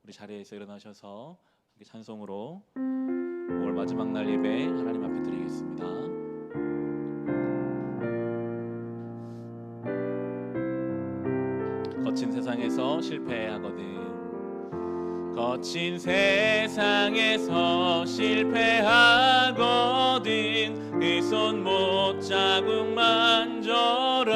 우리 자리에서 일어나셔서 함께 찬송으로 5월 마지막 날 예배 하나님 앞에 드리겠습니다. 거친 세상에서 실패하거든, 거친 세상에서 실패하거든 그 손 못 자국 만져라.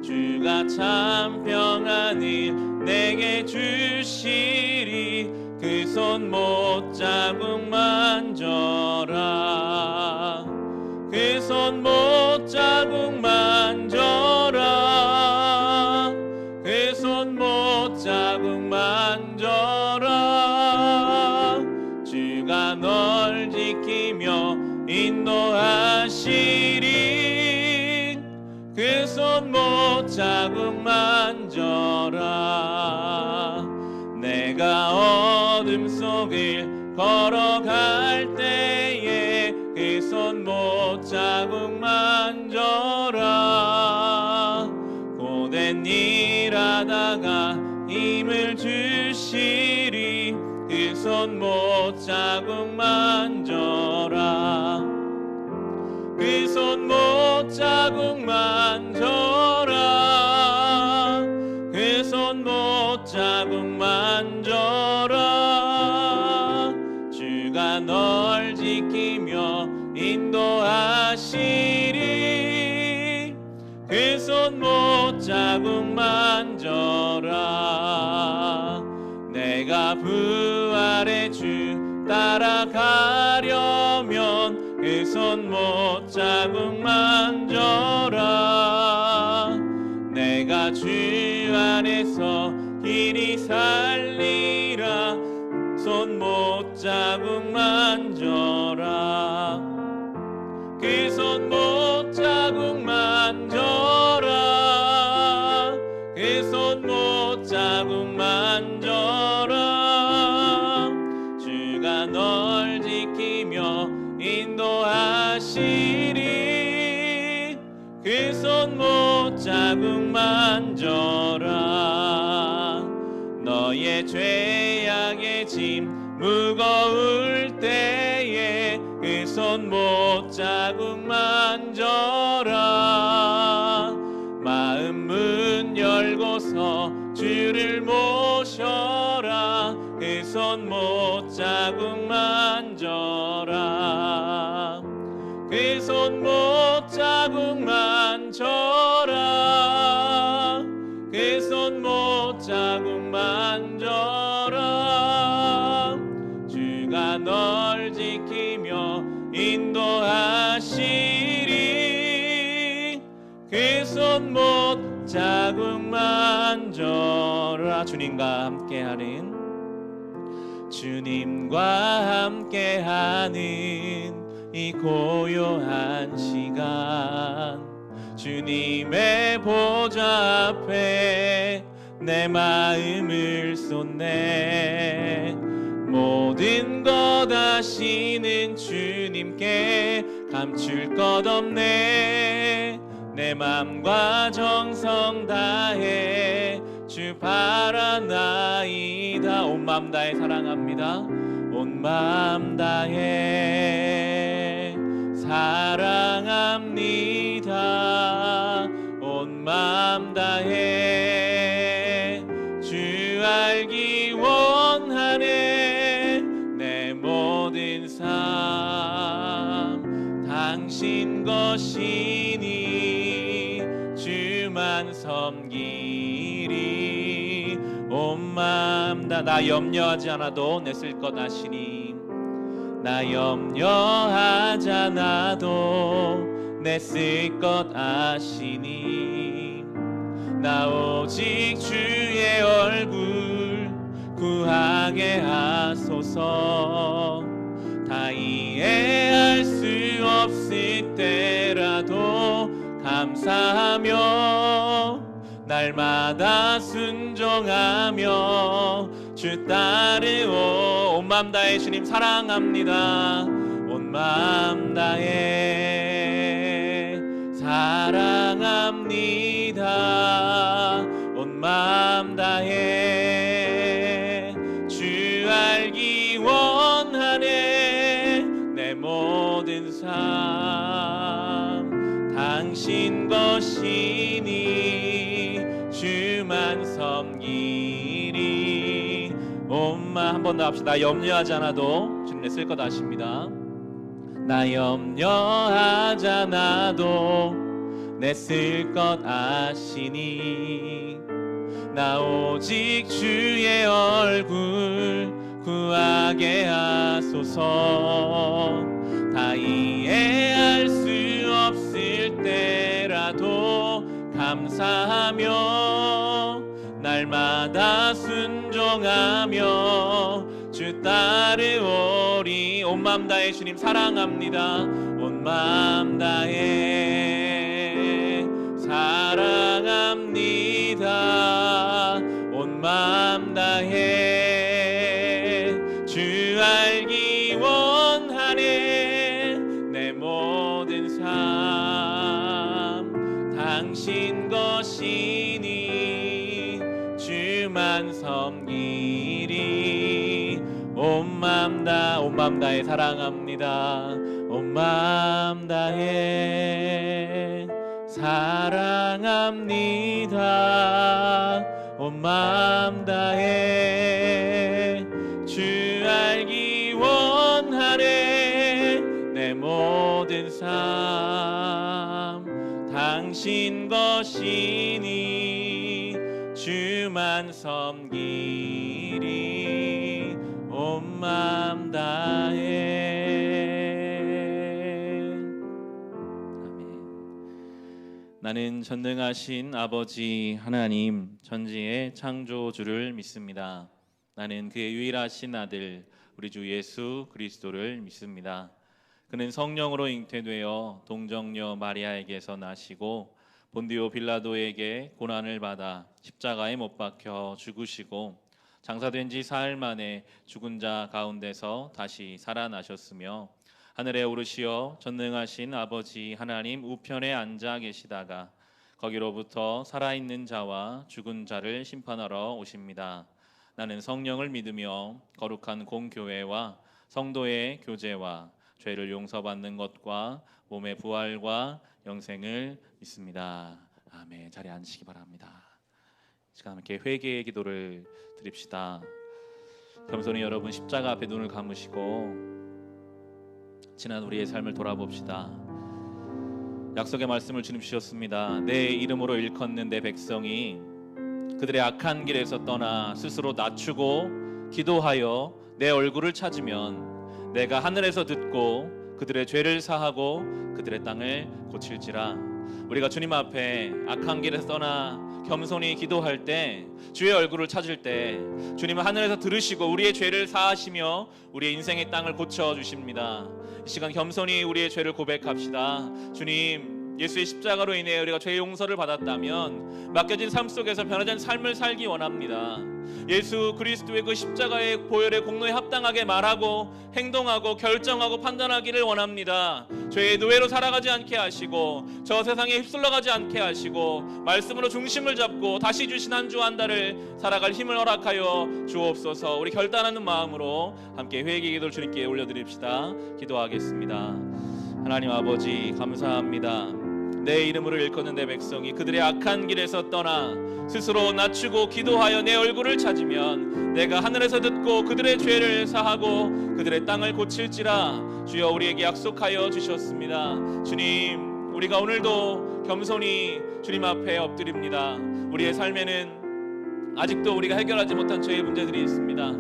주가 참 평안을 내게 주시리. 그 손 못 자국 만져라. 그 손 못 자국 만져라. 그 손 못 자국 만져라. 주가 널 지키며 인도하시리. 그 손 못 자국 만져라. 내가 어둠 속을 걸어갈 때에 그 손 못 자국 만져라. 고된 일 하다가 힘을 주시리. 그 손 못 자국 만져라. 그 손 못 자국 만져라. 그 손 못 자국 만져라. 주가 널 지키며 인도하시리. 그 손 못 자국 만져라. 내가 부활의 주 따라가려면 그 손 못 자국 만져라. 내가 주 안에서 길이 살리라. 손 못 자국 만져라. 그 손 못 자국 만져라. 그 손 못 자국 만져라. 주가 널 지키며 인도하시리. 그 손 못 자국 만져라. 너의 죄악의 짐 무거울 때에 그 손 못 자국 만져라. 마음 문 열고서 주를 모셔라. 그 손 못 자국 만져라. 그 손 못 자국 만져라. 그 손 못 자국 만져라. 주가 널 지키며 인도하시리. 그 손 못 자국 만져라. 주님과 함께하는 이 고요한 시간, 주님의 보좌 앞에 내 마음을 쏟네. 모든 것 아시는 주님께 감출 것 없네. 내 맘과 정성 다해 주 바라나이다. 온 맘 다해 사랑합니다. 온 맘 다해 사랑합니다. 온 맘 다해 주 알기 원하네. 내 모든 삶 당신 것이니 주만 섬기리. 온 맘 다 나 염려하지 않아도 내 쓸 것 아시니. 나 염려하지 않아도 내 쓸 것 아시니. 나 오직 주의 얼굴 구하게 하소서. 다 이해할 수 없을 때라도 감사하며 날마다 순종하며 주 따르오. 온 맘 다해 주님 사랑합니다. 온 맘 다해 사랑합니다. 온 맘 다해 삶 당신 것이니 주만 섬기리. 온마 한 번 더 합시다. 염려하지 않아도 주님 내 쓸 것 아십니다. 나 염려하지 않아도 내 쓸 것 아시니 나 오직 주의 얼굴 구하게 하소서. 다 이해할 수 없을 때라도 감사하며 날마다 순종하며 주 따르오리. 온 마음 다해 주님 사랑합니다. 온 마음 다해 사랑합니다. 온 마음 다해 주 알기 원하네. 내 모든 삶 당신 것이니 주만 섬기리. 온 마음 다해 사랑합니다. 온 마음 다해 사랑합니다. 온 마음 다해 주 알기 원하네. 내 모든 삶 당신 것이니 주만 섬기리. 온 마음 다해. 아멘. 나는 전능하신 아버지 하나님 천지의 창조주를 믿습니다. 나는 그의 유일하신 아들 우리 주 예수 그리스도를 믿습니다. 그는 성령으로 잉태되어 동정녀 마리아에게서 나시고 본디오 빌라도에게 고난을 받아 십자가에 못 박혀 죽으시고 장사된 지 사흘 만에 죽은 자 가운데서 다시 살아나셨으며 하늘에 오르시어 전능하신 아버지 하나님 우편에 앉아 계시다가 거기로부터 살아있는 자와 죽은 자를 심판하러 오십니다. 나는 성령을 믿으며 거룩한 공교회와 성도의 교제와 죄를 용서받는 것과 몸의 부활과 영생을 믿습니다. 아멘. 자리에 앉으시기 바랍니다. 시간 함께 회개의 기도를 드립시다. 겸손히 여러분 십자가 앞에 눈을 감으시고 지난 우리의 삶을 돌아봅시다. 약속의 말씀을 주님 주셨습니다. 내 이름으로 일컫는 내 백성이 그들의 악한 길에서 떠나 스스로 낮추고 기도하여 내 얼굴을 찾으면 내가 하늘에서 듣고 그들의 죄를 사하고 그들의 땅을 고칠지라. 우리가 주님 앞에 악한 길에서 떠나 겸손히 기도할 때, 주의 얼굴을 찾을 때 주님은 하늘에서 들으시고 우리의 죄를 사하시며 우리의 인생의 땅을 고쳐주십니다. 이 시간 겸손히 우리의 죄를 고백합시다. 주님, 예수의 십자가로 인해 우리가 죄의 용서를 받았다면 맡겨진 삶 속에서 변화된 삶을 살기 원합니다. 예수 그리스도의 그 십자가의 보혈의 공로에 합당하게 말하고 행동하고 결정하고 판단하기를 원합니다. 죄의 노예로 살아가지 않게 하시고 저 세상에 휩쓸려가지 않게 하시고 말씀으로 중심을 잡고 다시 주신 한 주 한 달을 살아갈 힘을 허락하여 주옵소서. 우리 결단하는 마음으로 함께 회개의 기도를 주님께 올려드립시다. 기도하겠습니다. 하나님 아버지 감사합니다. 내 이름으로 일컫는 내 백성이 그들의 악한 길에서 떠나 스스로 낮추고 기도하여 내 얼굴을 찾으면 내가 하늘에서 듣고 그들의 죄를 사하고 그들의 땅을 고칠지라. 주여, 우리에게 약속하여 주셨습니다. 주님, 우리가 오늘도 겸손히 주님 앞에 엎드립니다. 우리의 삶에는 아직도 우리가 해결하지 못한 죄의 문제들이 있습니다.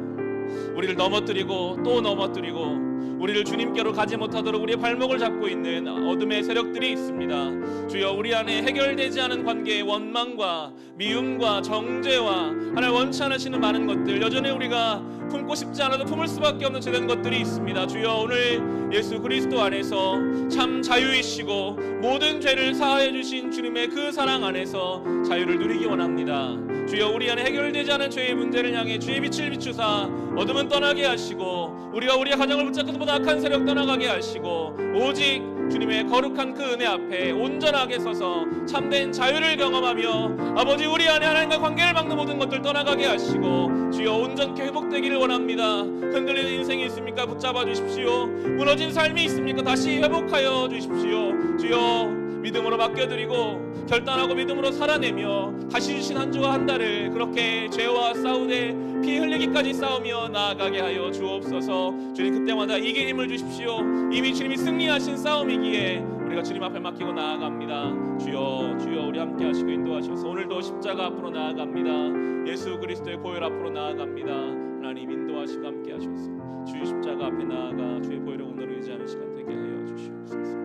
우리를 넘어뜨리고 또 넘어뜨리고 우리를 주님께로 가지 못하도록 우리의 발목을 잡고 있는 어둠의 세력들이 있습니다. 주여, 우리 안에 해결되지 않은 관계의 원망과 미움과 정죄와 하나님 원치 않으시는 많은 것들, 여전히 우리가 품고 싶지 않아도 품을 수밖에 없는 죄된 것들이 있습니다. 주여, 오늘 예수 그리스도 안에서 참 자유이시고 모든 죄를 사하여 주신 주님의 그 사랑 안에서 자유를 누리기 원합니다. 주여 우리 안에 해결되지 않은 죄의 문제를 향해 주의 빛을 비추사 어둠은 떠나게 하시고 우리가 우리의 가정을 붙잡고 모든 악한 세력 떠나가게 하시고 오직 주님의 거룩한 그 은혜 앞에 온전하게 서서 참된 자유를 경험하며 아버지 우리 안에 하나님과 관계를 막는 모든 것들 떠나가게 하시고 주여 온전케 회복되기를 원합니다. 흔들리는 인생이 있습니까? 붙잡아 주십시오. 무너진 삶이 있습니까? 다시 회복하여 주십시오. 주여 믿음으로 맡겨드리고 결단하고 믿음으로 살아내며 다시 주신 한 주와 한 달을 그렇게 죄와 싸우되 피 흘리기까지 싸우며 나아가게 하여 주옵소서. 주님 그때마다 이긴 힘을 주십시오. 이미 주님이 승리하신 싸움이기에 우리가 주님 앞에 맡기고 나아갑니다. 주여 주여 우리 함께 하시고 인도하셔서 오늘도 십자가 앞으로 나아갑니다. 예수 그리스도의 보혈 앞으로 나아갑니다. 하나님 인도하시고 함께 하셔서 주의 십자가 앞에 나아가 주의 보혈을 오늘 의지하는 시간 되게 하여 주시옵소서.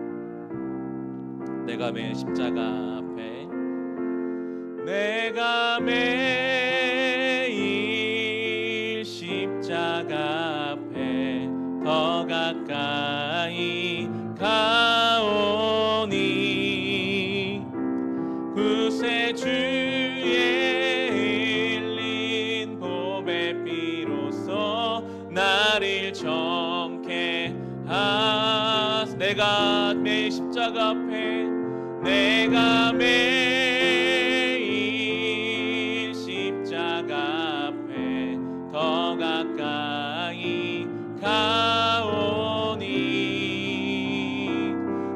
내가 매 십자가 앞에 내가 매일 십자가 앞에 더 가까이 가오니 구세주의 흘린 보배 피로써 나를 정케 하사 내가 매일 십자가 앞에 내가 매일 십자가 앞에 더 가까이 가오니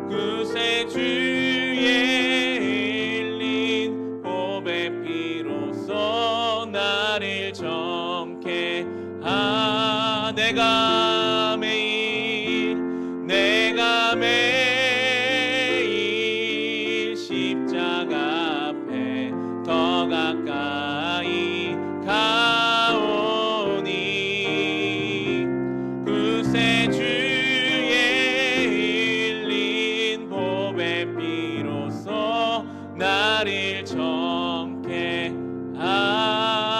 구세주의 흘린 보배 피로써 나를 정케 하 내가 매일 십자가 앞에 더 가까이 가오니 구세주의 흘린 보배 피로써 나를 정케 하소서.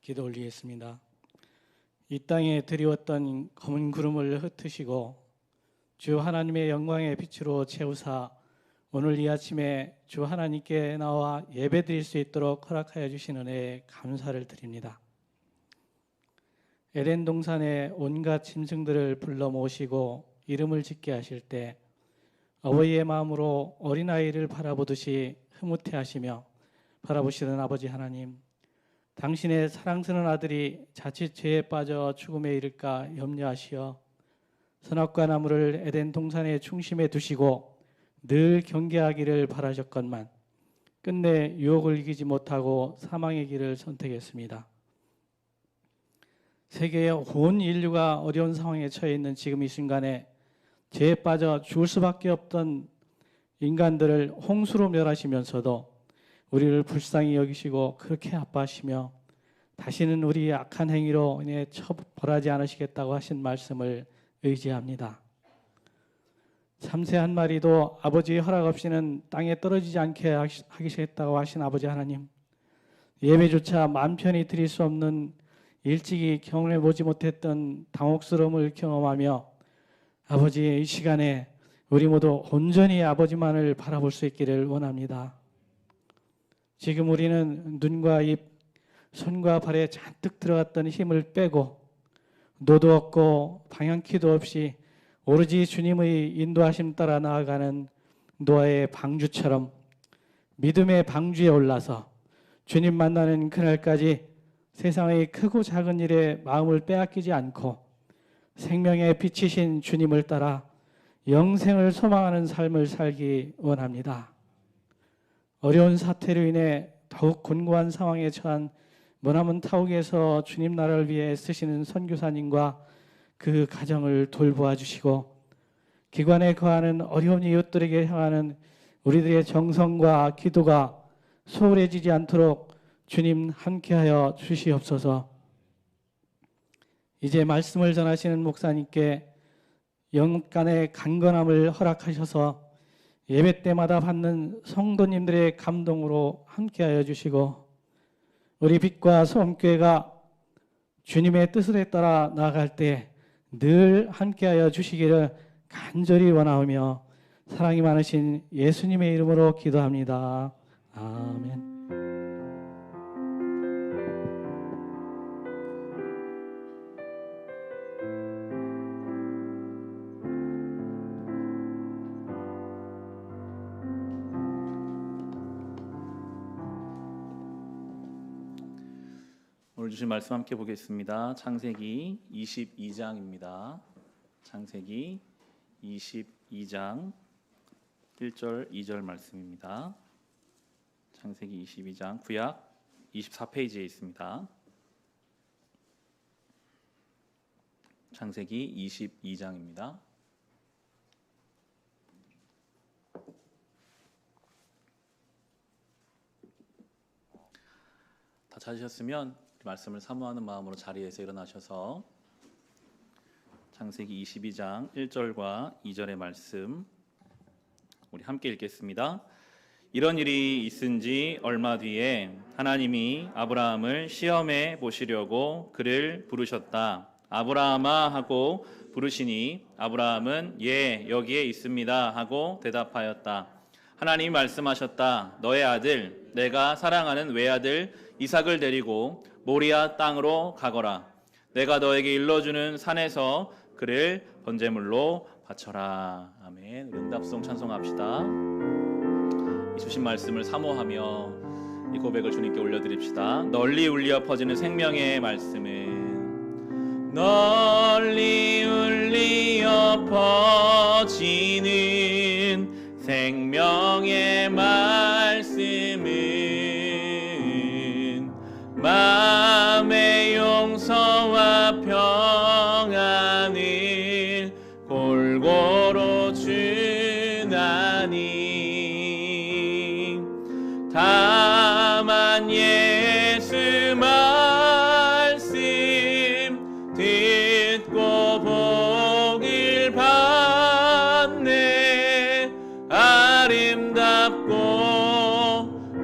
기도 올리겠습니다. 이 땅에 드리웠던 검은 구름을 흩으시고 주 하나님의 영광의 빛으로 채우사 오늘 이 아침에 주 하나님께 나와 예배드릴 수 있도록 허락하여 주신 은혜에 감사를 드립니다. 에덴 동산에 온갖 짐승들을 불러 모시고 이름을 짓게 하실 때 어버이의 마음으로 어린아이를 바라보듯이 흐뭇해하시며 바라보시던 아버지 하나님, 당신의 사랑스러운 아들이 자칫 죄에 빠져 죽음에 이를까 염려하시어 선악과 나무를 에덴 동산의 중심에 두시고 늘 경계하기를 바라셨건만 끝내 유혹을 이기지 못하고 사망의 길을 선택했습니다. 세계의 온 인류가 어려운 상황에 처해 있는 지금 이 순간에 죄에 빠져 죽을 수밖에 없던 인간들을 홍수로 멸하시면서도 우리를 불쌍히 여기시고 그렇게 아파하시며 다시는 우리의 악한 행위로 인해 처벌하지 않으시겠다고 하신 말씀을 의지합니다. 참새 한 마리도 아버지의 허락 없이는 땅에 떨어지지 않게 하시겠다고 하신 아버지 하나님, 예배조차 마음 편히 드릴 수 없는 일찍이 경험해보지 못했던 당혹스러움을 경험하며 아버지의 이 시간에 우리 모두 온전히 아버지만을 바라볼 수 있기를 원합니다. 지금 우리는 눈과 입, 손과 발에 잔뜩 들어갔던 힘을 빼고 노도 없고 방향키도 없이 오로지 주님의 인도하심 따라 나아가는 노아의 방주처럼 믿음의 방주에 올라서 주님 만나는 그날까지 세상의 크고 작은 일에 마음을 빼앗기지 않고 생명의 빛이신 주님을 따라 영생을 소망하는 삶을 살기 원합니다. 어려운 사태로 인해 더욱 곤고한 상황에 처한 머나먼 타국에서 주님 나라를 위해 쓰시는 선교사님과 그 가정을 돌보아 주시고 기관에 거하는 어려운 이웃들에게 향하는 우리들의 정성과 기도가 소홀해지지 않도록 주님 함께하여 주시옵소서. 이제 말씀을 전하시는 목사님께 영간의 강건함을 허락하셔서 예배 때마다 받는 성도님들의 감동으로 함께하여 주시고 우리 빛과 소음교회가 주님의 뜻에 따라 나아갈 때 늘 함께하여 주시기를 간절히 원하오며 사랑이 많으신 예수님의 이름으로 기도합니다. 아멘. 오늘 주신 말씀 함께 보겠습니다. 창세기 22장입니다. 창세기 22장 1절 2절 말씀입니다. 창세기 22장 구약 24페이지에 있습니다. 창세기 22장입니다. 다 찾으셨으면 말씀을 사모하는 마음으로 자리에서 일어나셔서 창세기 22장 1절과 2절의 말씀 우리 함께 읽겠습니다. 이런 일이 있은지 얼마 뒤에 하나님이 아브라함을 시험해 보시려고 그를 부르셨다. 아브라함아 하고 부르시니 아브라함은 예 여기에 있습니다 하고 대답하였다. 하나님이 말씀하셨다. 너의 아들 내가 사랑하는 외아들 이삭을 데리고 모리아 땅으로 가거라. 내가 너에게 일러주는 산에서 그를 번제물로 바쳐라. 아멘. 응답송 찬송합시다. 이 주신 말씀을 사모하며 이 고백을 주님께 올려드립시다. 널리 울려 퍼지는 생명의 말씀은 널리 울려 퍼지는 생명의 말씀은 마음의 용서와 평안을 골고루 주나니 다만 예수 말씀 듣고 복을 받네. 아름답고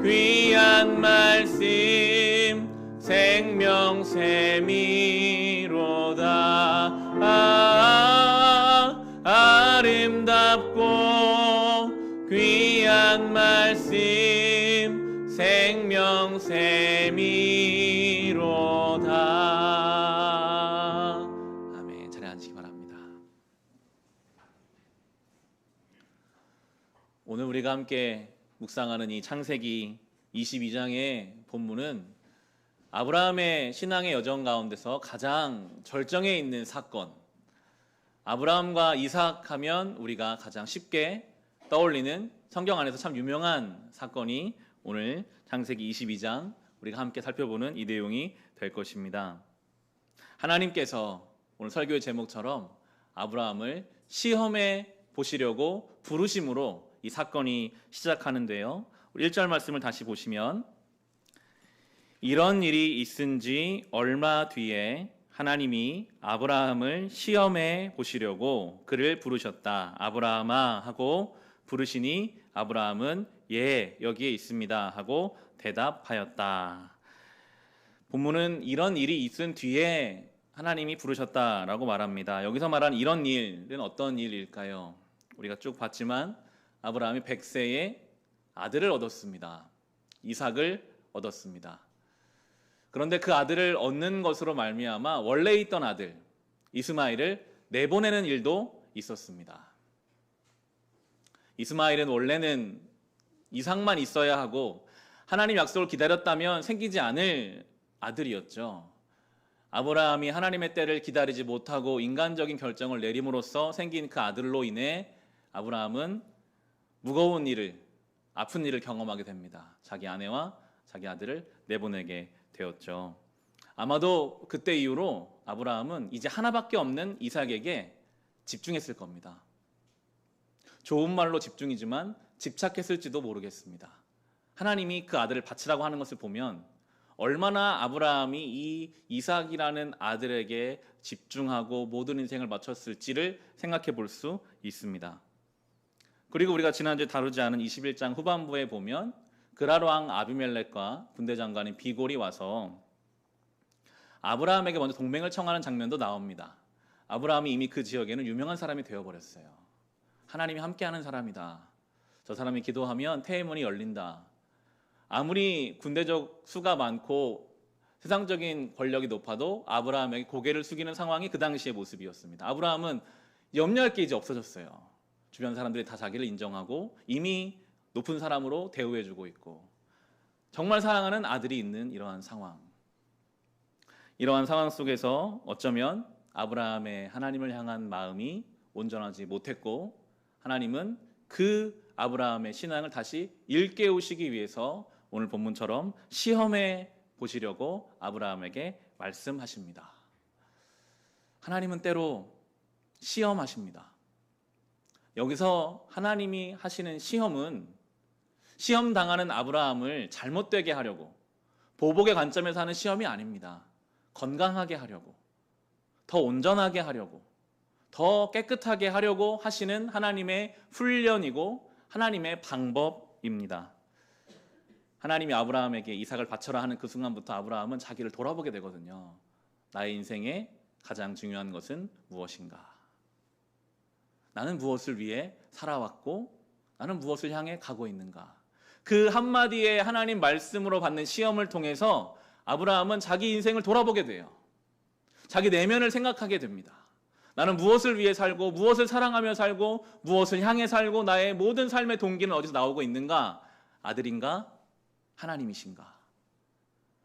귀한 말씀 생명샘이로다. 아름답고 귀한 말씀 생명샘이로다. 아멘. 자리에 앉으시기 바랍니다. 오늘 우리가 함께 묵상하는 이 창세기 22장의 본문은 아브라함의 신앙의 여정 가운데서 가장 절정에 있는 사건, 아브라함과 이삭 하면 우리가 가장 쉽게 떠올리는 성경 안에서 참 유명한 사건이 오늘 창세기 22장 우리가 함께 살펴보는 이 내용이 될 것입니다. 하나님께서 오늘 설교의 제목처럼 아브라함을 시험해 보시려고 부르심으로 이 사건이 시작하는데요. 우리 1절 말씀을 다시 보시면 이런 일이 있은지 얼마 뒤에 하나님이 아브라함을 시험해 보시려고 그를 부르셨다. 아브라함아 하고 부르시니 아브라함은 예 여기에 있습니다 하고 대답하였다. 본문은 이런 일이 있은 뒤에 하나님이 부르셨다라고 말합니다. 여기서 말하는 이런 일은 어떤 일일까요? 우리가 쭉 봤지만 아브라함이 100세에 아들을 얻었습니다. 이삭을 얻었습니다. 그런데 그 아들을 얻는 것으로 말미암아 원래 있던 아들 이스마엘을 내보내는 일도 있었습니다. 이스마엘은 원래는 이삭만 있어야 하고 하나님 약속을 기다렸다면 생기지 않을 아들이었죠. 아브라함이 하나님의 때를 기다리지 못하고 인간적인 결정을 내림으로써 생긴 그 아들로 인해 아브라함은 무거운 일을, 아픈 일을 경험하게 됩니다. 자기 아내와 자기 아들을 내보내게 되었죠. 아마도 그때 이후로 아브라함은 이제 하나밖에 없는 이삭에게 집중했을 겁니다. 좋은 말로 집중이지만 집착했을지도 모르겠습니다. 하나님이 그 아들을 바치라고 하는 것을 보면 얼마나 아브라함이 이 이삭이라는 아들에게 집중하고 모든 인생을 바쳤을지를 생각해 볼 수 있습니다. 그리고 우리가 지난주에 다루지 않은 21장 후반부에 보면 그랄 왕 아비멜렉과 군대 장관인 비골이 와서 아브라함에게 먼저 동맹을 청하는 장면도 나옵니다. 아브라함이 이미 그 지역에는 유명한 사람이 되어버렸어요. 하나님이 함께하는 사람이다. 저 사람이 기도하면 태의 문이 열린다. 아무리 군대적 수가 많고 세상적인 권력이 높아도 아브라함에게 고개를 숙이는 상황이 그 당시의 모습이었습니다. 아브라함은 염려할 게 이제 없어졌어요. 주변 사람들이 다 자기를 인정하고 이미 높은 사람으로 대우해주고 있고 정말 사랑하는 아들이 있는 이러한 상황. 이러한 상황 속에서 어쩌면 아브라함의 하나님을 향한 마음이 온전하지 못했고 하나님은 그 아브라함의 신앙을 다시 일깨우시기 위해서 오늘 본문처럼 시험해 보시려고 아브라함에게 말씀하십니다. 하나님은 때로 시험하십니다. 여기서 하나님이 하시는 시험은 시험 당하는 아브라함을 잘못되게 하려고 보복의 관점에서 하는 시험이 아닙니다. 건강하게 하려고 더 온전하게 하려고 더 깨끗하게 하려고 하시는 하나님의 훈련이고 하나님의 방법입니다. 하나님이 아브라함에게 이삭을 바쳐라 하는 그 순간부터 아브라함은 자기를 돌아보게 되거든요. 나의 인생에 가장 중요한 것은 무엇인가? 나는 무엇을 위해 살아왔고 나는 무엇을 향해 가고 있는가? 그 한마디의 하나님 말씀으로 받는 시험을 통해서 아브라함은 자기 인생을 돌아보게 돼요. 자기 내면을 생각하게 됩니다. 나는 무엇을 위해 살고 무엇을 사랑하며 살고 무엇을 향해 살고 나의 모든 삶의 동기는 어디서 나오고 있는가? 아들인가? 하나님이신가?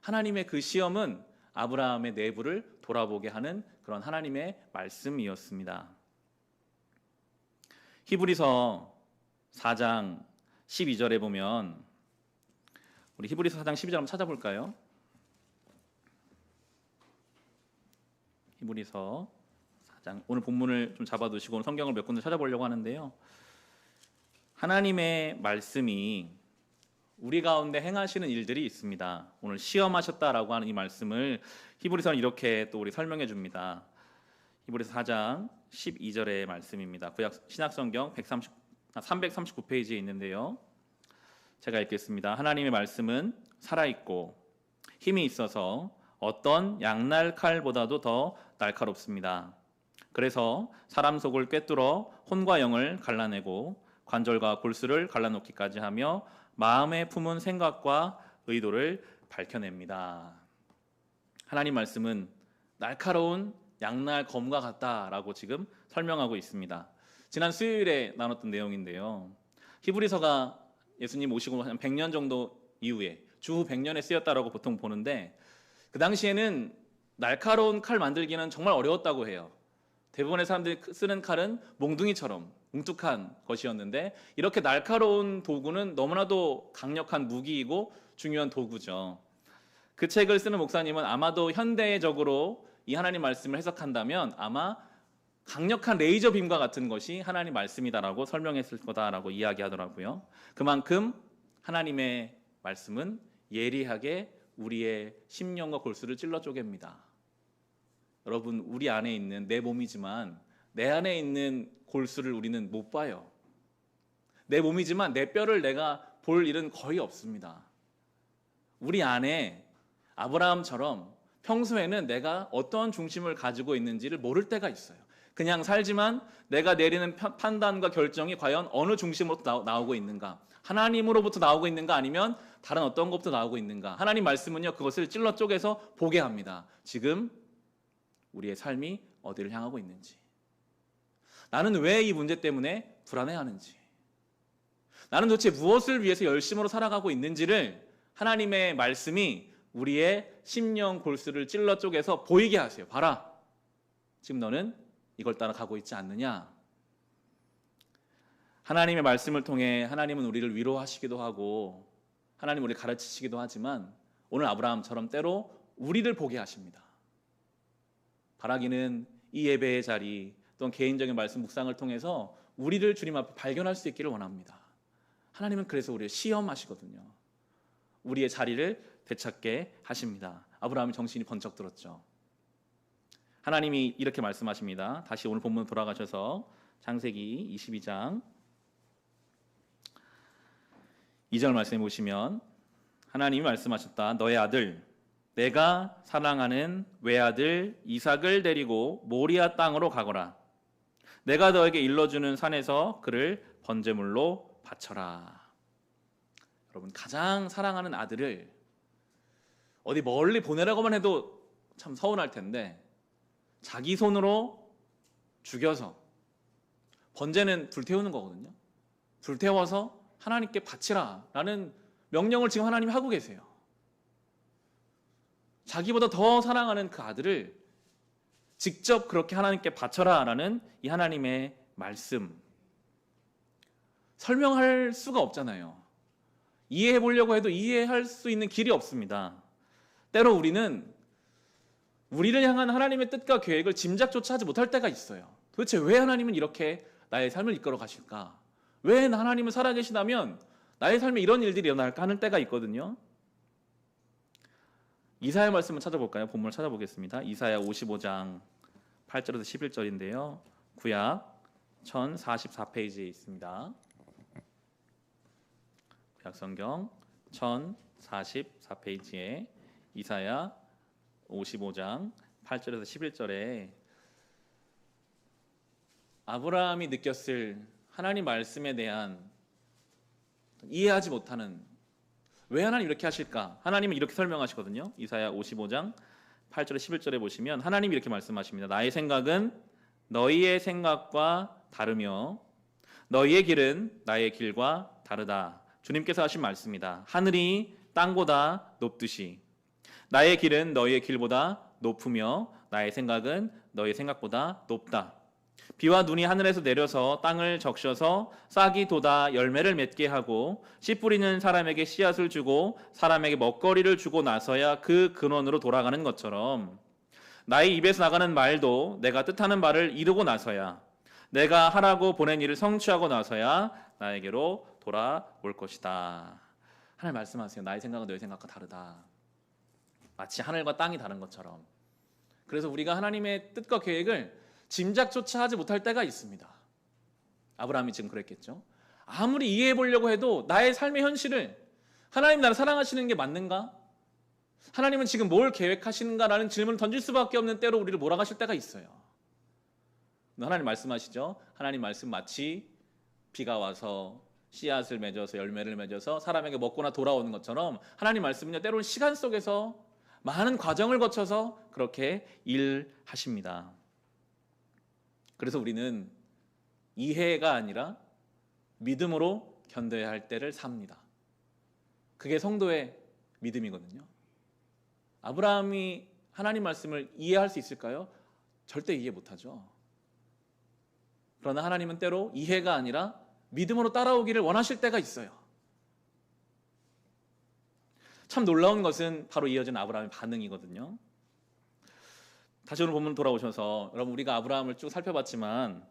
하나님의 그 시험은 아브라함의 내부를 돌아보게 하는 그런 하나님의 말씀이었습니다. 히브리서 4장 12절에 보면 우리 히브리서 4장 12절 한번 찾아볼까요? 히브리서 4장 오늘 본문을 좀 잡아두시고 오늘 성경을 몇 군데 찾아보려고 하는데요. 하나님의 말씀이 우리 가운데 행하시는 일들이 있습니다. 오늘 시험하셨다라고 하는 이 말씀을 히브리서는 이렇게 또 우리 설명해 줍니다. 히브리서 4장 12절의 말씀입니다. 구약 신약성경 339페이지에 있는데요. 제가 읽겠습니다. 하나님의 말씀은 살아있고 힘이 있어서 어떤 양날 칼보다도 더 날카롭습니다. 그래서 사람 속을 꿰뚫어 혼과 영을 갈라내고 관절과 골수를 갈라놓기까지 하며 마음에 품은 생각과 의도를 밝혀냅니다. 하나님 말씀은 날카로운 양날 검과 같다라고 지금 설명하고 있습니다. 지난 수요일에 나눴던 내용인데요. 히브리서가 예수님 오시고 한 100년 정도 이후에 주후 100년에 쓰였다라고 보통 보는데 그 당시에는 날카로운 칼 만들기는 정말 어려웠다고 해요. 대부분의 사람들이 쓰는 칼은 몽둥이처럼 뭉툭한 것이었는데 이렇게 날카로운 도구는 너무나도 강력한 무기이고 중요한 도구죠. 그 책을 쓰는 목사님은 아마도 현대적으로 이 하나님 말씀을 해석한다면 아마 강력한 레이저 빔과 같은 것이 하나님 말씀이다라고 설명했을 거다라고 이야기하더라고요. 그만큼 하나님의 말씀은 예리하게 우리의 심령과 골수를 찔러 쪼갭니다. 여러분, 우리 안에 있는 내 몸이지만 내 안에 있는 골수를 우리는 못 봐요. 내 몸이지만 내 뼈를 내가 볼 일은 거의 없습니다. 우리 안에 아브라함처럼 평소에는 내가 어떤 중심을 가지고 있는지를 모를 때가 있어요. 그냥 살지만 내가 내리는 판단과 결정이 과연 어느 중심으로부터 나오고 있는가? 하나님으로부터 나오고 있는가? 아니면 다른 어떤 것부터 나오고 있는가? 하나님 말씀은요, 그것을 찔러 쪼개서 보게 합니다. 지금 우리의 삶이 어디를 향하고 있는지, 나는 왜 이 문제 때문에 불안해하는지, 나는 도대체 무엇을 위해서 열심으로 살아가고 있는지를 하나님의 말씀이 우리의 심령 골수를 찔러 쪼개서 보이게 하세요. 봐라, 지금 너는 이걸 따라 가고 있지 않느냐? 하나님의 말씀을 통해 하나님은 우리를 위로하시기도 하고 하나님 우리를 가르치시기도 하지만 오늘 아브라함처럼 때로 우리를 보게 하십니다. 바라기는 이 예배의 자리 또는 개인적인 말씀 묵상을 통해서 우리를 주님 앞에 발견할 수 있기를 원합니다. 하나님은 그래서 우리를 시험하시거든요. 우리의 자리를 되찾게 하십니다. 아브라함이 정신이 번쩍 들었죠. 하나님이 이렇게 말씀하십니다. 다시 오늘 본문 돌아가셔서 창세기 22장 2절 말씀해 보시면 하나님이 말씀하셨다. 너의 아들 내가 사랑하는 외아들 이삭을 데리고 모리아 땅으로 가거라. 내가 너에게 일러주는 산에서 그를 번제물로 바쳐라. 여러분, 가장 사랑하는 아들을 어디 멀리 보내라고만 해도 참 서운할 텐데 자기 손으로 죽여서, 번제는 불태우는 거거든요. 불태워서 하나님께 바치라 라는 명령을 지금 하나님이 하고 계세요. 자기보다 더 사랑하는 그 아들을 직접 그렇게 하나님께 바쳐라 라는 이 하나님의 말씀, 설명할 수가 없잖아요. 이해해 보려고 해도 이해할 수 있는 길이 없습니다. 때로 우리는 우리를 향한 하나님의 뜻과 계획을 짐작조차 하지 못할 때가 있어요. 도대체 왜 하나님은 이렇게 나의 삶을 이끌어 가실까? 왜 하나님은 살아계시다면 나의 삶에 이런 일들이 일어날까 하는 때가 있거든요. 이사야 말씀을 찾아볼까요? 본문을 찾아보겠습니다. 이사야 55장 8절에서 11절인데요. 구약 1044페이지에 있습니다. 구약 성경 1044페이지에 이사야 55장 8절에서 11절에 아브라함이 느꼈을 하나님 말씀에 대한 이해하지 못하는, 왜 하나님 이렇게 하실까? 하나님은 이렇게 설명하시거든요. 이사야 55장 8절에 11절에 보시면 하나님이 이렇게 말씀하십니다. 나의 생각은 너희의 생각과 다르며 너희의 길은 나의 길과 다르다. 주님께서 하신 말씀이다. 하늘이 땅보다 높듯이 나의 길은 너희의 길보다 높으며 나의 생각은 너희의 생각보다 높다. 비와 눈이 하늘에서 내려서 땅을 적셔서 싹이 돋아 열매를 맺게 하고 씨 뿌리는 사람에게 씨앗을 주고 사람에게 먹거리를 주고 나서야 그 근원으로 돌아가는 것처럼 나의 입에서 나가는 말도 내가 뜻하는 바를 이루고 나서야, 내가 하라고 보낸 일을 성취하고 나서야 나에게로 돌아올 것이다. 하나님 말씀하세요. 나의 생각은 너의 생각과 다르다. 마치 하늘과 땅이 다른 것처럼. 그래서 우리가 하나님의 뜻과 계획을 짐작조차 하지 못할 때가 있습니다. 아브라함이 지금 그랬겠죠. 아무리 이해해 보려고 해도 나의 삶의 현실을, 하나님 나를 사랑하시는 게 맞는가? 하나님은 지금 뭘 계획하시는가라는 질문을 던질 수밖에 없는 때로 우리를 몰아가실 때가 있어요. 하나님 말씀하시죠. 하나님 말씀 마치 비가 와서 씨앗을 맺어서 열매를 맺어서 사람에게 먹거나 돌아오는 것처럼 하나님 말씀은요, 때로는 시간 속에서 많은 과정을 거쳐서 그렇게 일하십니다. 그래서 우리는 이해가 아니라 믿음으로 견뎌야 할 때를 삽니다. 그게 성도의 믿음이거든요. 아브라함이 하나님 말씀을 이해할 수 있을까요? 절대 이해 못하죠. 그러나 하나님은 때로 이해가 아니라 믿음으로 따라오기를 원하실 때가 있어요. 참 놀라운 것은 바로 이어진 아브라함의 반응이거든요. 다시 오늘 본문 돌아오셔서 여러분, 우리가 아브라함을 쭉 살펴봤지만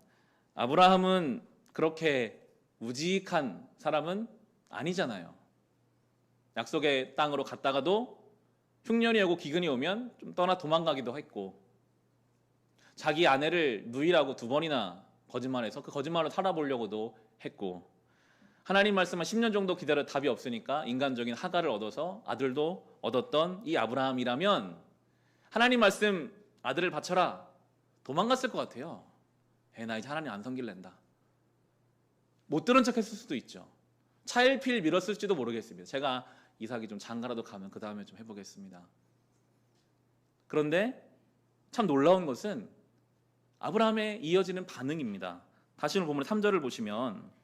아브라함은 그렇게 우직한 사람은 아니잖아요. 약속의 땅으로 갔다가도 흉년이 오고 기근이 오면 좀 떠나 도망가기도 했고, 자기 아내를 누이라고 2번이나 거짓말해서 그 거짓말을 살아보려고도 했고, 하나님 말씀만 10년 정도 기다려 답이 없으니까 인간적인 하가를 얻어서 아들도 얻었던 이 아브라함이라면 하나님 말씀 아들을 바쳐라 도망갔을 것 같아요. 나 이제 하나님 안 섬길랜다. 못 들은 척 했을 수도 있죠. 차일피일 미뤘을지도 모르겠습니다. 제가 이삭이 좀 장가라도 가면 그 다음에 좀 해보겠습니다. 그런데 참 놀라운 것은 아브라함의 이어지는 반응입니다. 다시 오늘 보면 3절을 보시면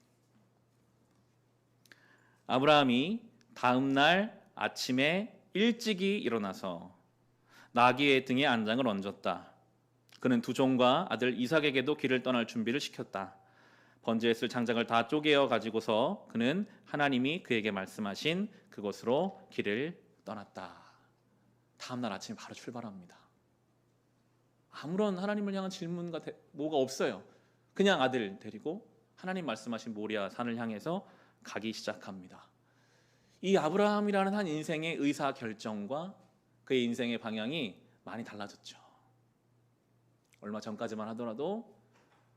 아브라함이 다음 날 아침에 일찍이 일어나서 나귀의 등에 안장을 얹었다. 그는 두 종과 아들 이삭에게도 길을 떠날 준비를 시켰다. 번제에 쓸 장작을 다 쪼개어 가지고서 그는 하나님이 그에게 말씀하신 그곳으로 길을 떠났다. 다음 날 아침에 바로 출발합니다. 아무런 하나님을 향한 질문과 뭐가 없어요. 그냥 아들 데리고 하나님 말씀하신 모리아 산을 향해서 가기 시작합니다. 이 아브라함이라는 한 인생의 의사결정과 그의 인생의 방향이 많이 달라졌죠. 얼마 전까지만 하더라도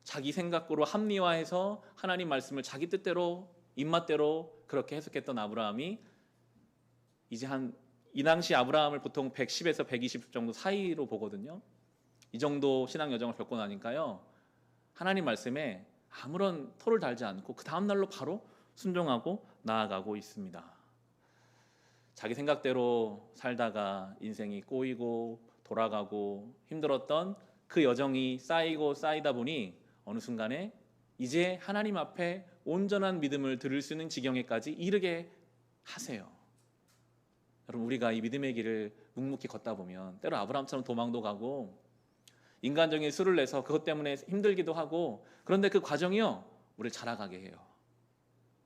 자기 생각으로 합리화해서 하나님 말씀을 자기 뜻대로 입맛대로 그렇게 해석했던 아브라함이 이제 이 당시 아브라함을 보통 110에서 120 정도 사이로 보거든요. 이 정도 신앙 여정을 겪고 나니까요, 하나님 말씀에 아무런 토를 달지 않고 그 다음 날로 바로 순종하고 나아가고 있습니다. 자기 생각대로 살다가 인생이 꼬이고 돌아가고 힘들었던 그 여정이 쌓이고 쌓이다 보니 어느 순간에 이제 하나님 앞에 온전한 믿음을 들을 수 있는 지경에까지 이르게 하세요. 여러분, 우리가 이 믿음의 길을 묵묵히 걷다 보면 때로 아브라함처럼 도망도 가고 인간적인 수를 내서 그것 때문에 힘들기도 하고, 그런데 그 과정이요, 우리를 자라가게 해요.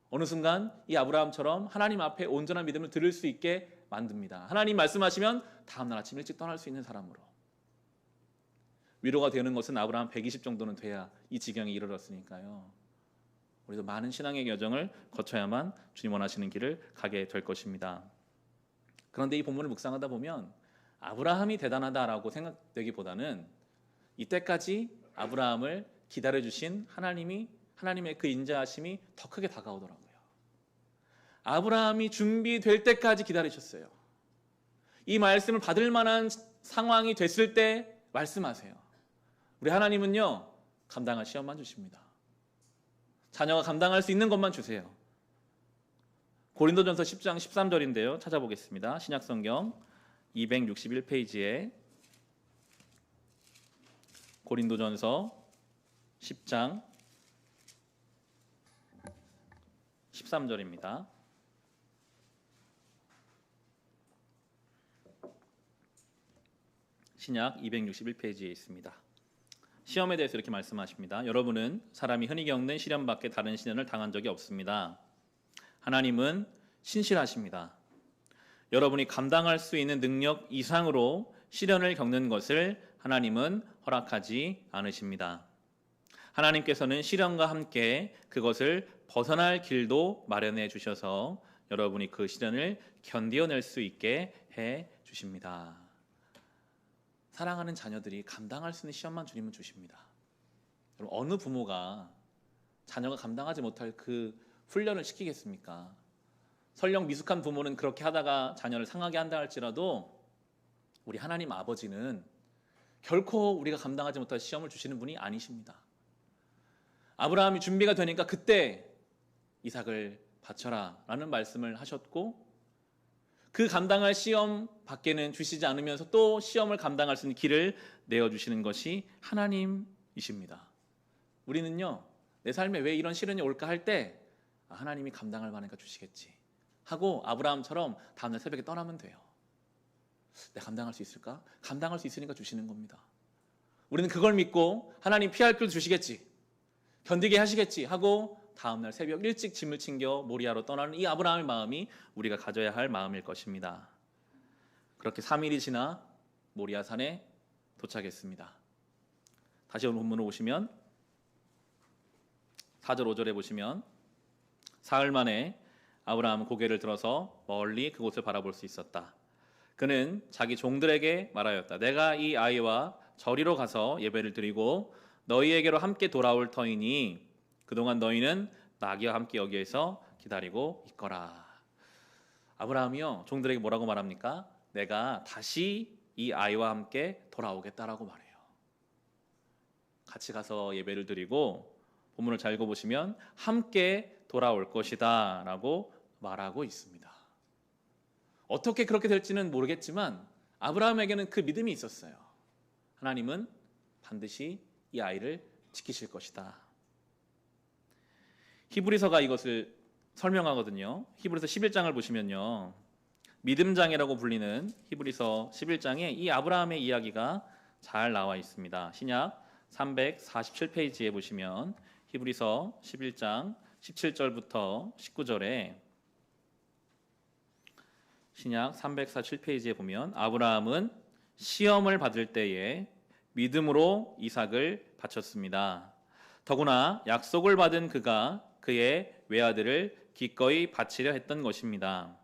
어느 순간 이 아브라함처럼 하나님 앞에 온전한 믿음을 들을 수 있게 만듭니다. 하나님 말씀하시면 다음날 아침 일찍 떠날 수 있는 사람으로. 위로가 되는 것은 아브라함 120 정도는 돼야 이 지경에 이르렀으니까요. 우리도 많은 신앙의 여정을 거쳐야만 주님 원하시는 길을 가게 될 것입니다. 그런데 이 본문을 묵상하다 보면 아브라함이 대단하다라고 생각되기보다는 이때까지 아브라함을 기다려주신 하나님의 그 인자하심이 더 크게 다가오더라고요. 아브라함이 준비될 때까지 기다리셨어요. 이 말씀을 받을 만한 상황이 됐을 때 말씀하세요. 우리 하나님은요, 감당할 시험만 주십니다. 자녀가 감당할 수 있는 것만 주세요. 고린도전서 10장 13절인데요. 찾아보겠습니다. 신약성경 261페이지에 고린도전서 10장 13절입니다. 신약 261페이지에 있습니다. 시험에 대해서 이렇게 말씀하십니다. 여러분은 사람이 흔히 겪는 시련 밖에 다른 시련을 당한 적이 없습니다. 하나님은 신실하십니다. 여러분이 감당할 수 있는 능력 이상으로 시련을 겪는 것을 하나님은 허락하지 않으십니다. 하나님께서는 시련과 함께 그것을 벗어날 길도 마련해 주셔서 여러분이 그 시련을 견디어낼 수 있게 해 주십니다. 사랑하는 자녀들이 감당할 수 있는 시험만 주님은 주십니다. 여러분, 어느 부모가 자녀가 감당하지 못할 그 훈련을 시키겠습니까? 설령 미숙한 부모는 그렇게 하다가 자녀를 상하게 한다 할지라도 우리 하나님 아버지는 결코 우리가 감당하지 못할 시험을 주시는 분이 아니십니다. 아브라함이 준비가 되니까 그때 이삭을 바쳐라 라는 말씀을 하셨고, 그 감당할 시험 밖에는 주시지 않으면서 또 시험을 감당할 수 있는 길을 내어주시는 것이 하나님이십니다. 우리는요, 내 삶에 왜 이런 시련이 올까 할 때 하나님이 감당할 만하니까 주시겠지 하고 아브라함처럼 다음날 새벽에 떠나면 돼요. 내가 감당할 수 있을까? 감당할 수 있으니까 주시는 겁니다. 우리는 그걸 믿고 하나님 피할 길 주시겠지, 견디게 하시겠지 하고 다음날 새벽 일찍 짐을 챙겨 모리아로 떠나는 이 아브라함의 마음이 우리가 가져야 할 마음일 것입니다. 그렇게 3일이 지나 모리아 산에 도착했습니다. 다시 오늘 본문으로 오시면 4절 5절에 보시면 사흘 만에 아브라함은 고개를 들어서 멀리 그곳을 바라볼 수 있었다. 그는 자기 종들에게 말하였다. 내가 이 아이와 저리로 가서 예배를 드리고 너희에게로 함께 돌아올 터이니 그동안 너희는 나귀와 함께 여기에서 기다리고 있거라. 아브라함이요, 종들에게 뭐라고 말합니까? 내가 다시 이 아이와 함께 돌아오겠다라고 말해요. 같이 가서 예배를 드리고 본문을 잘 읽어보시면 함께 돌아올 것이다 라고 말하고 있습니다. 어떻게 그렇게 될지는 모르겠지만 아브라함에게는 그 믿음이 있었어요. 하나님은 반드시 이 아이를 지키실 것이다. 히브리서가 이것을 설명하거든요. 히브리서 11장을 보시면요, 믿음장이라고 불리는 히브리서 11장에 이 아브라함의 이야기가 잘 나와 있습니다. 신약 347페이지에 보시면 히브리서 11장 17절부터 19절에 신약 347페이지에 보면 아브라함은 시험을 받을 때에 믿음으로 이삭을 바쳤습니다. 더구나 약속을 받은 그가 그의 외아들을 기꺼이 바치려 했던 것입니다.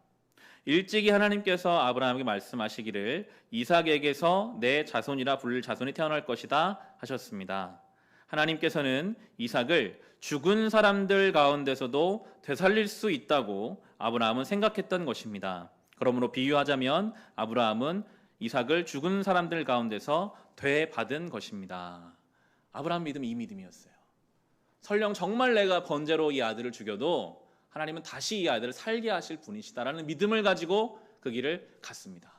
일찍이 하나님께서 아브라함에게 말씀하시기를 이삭에게서 내 자손이라 부를 자손이 태어날 것이다 하셨습니다. 하나님께서는 이삭을 죽은 사람들 가운데서도 되살릴 수 있다고 아브라함은 생각했던 것입니다. 그러므로 비유하자면 아브라함은 이삭을 죽은 사람들 가운데서 되받은 것입니다. 아브라함 믿음이 이 믿음이었어요. 설령 정말 내가 번제로 이 아들을 죽여도 하나님은 다시 이 아들을 살게 하실 분이시다라는 믿음을 가지고 그 길을 갔습니다.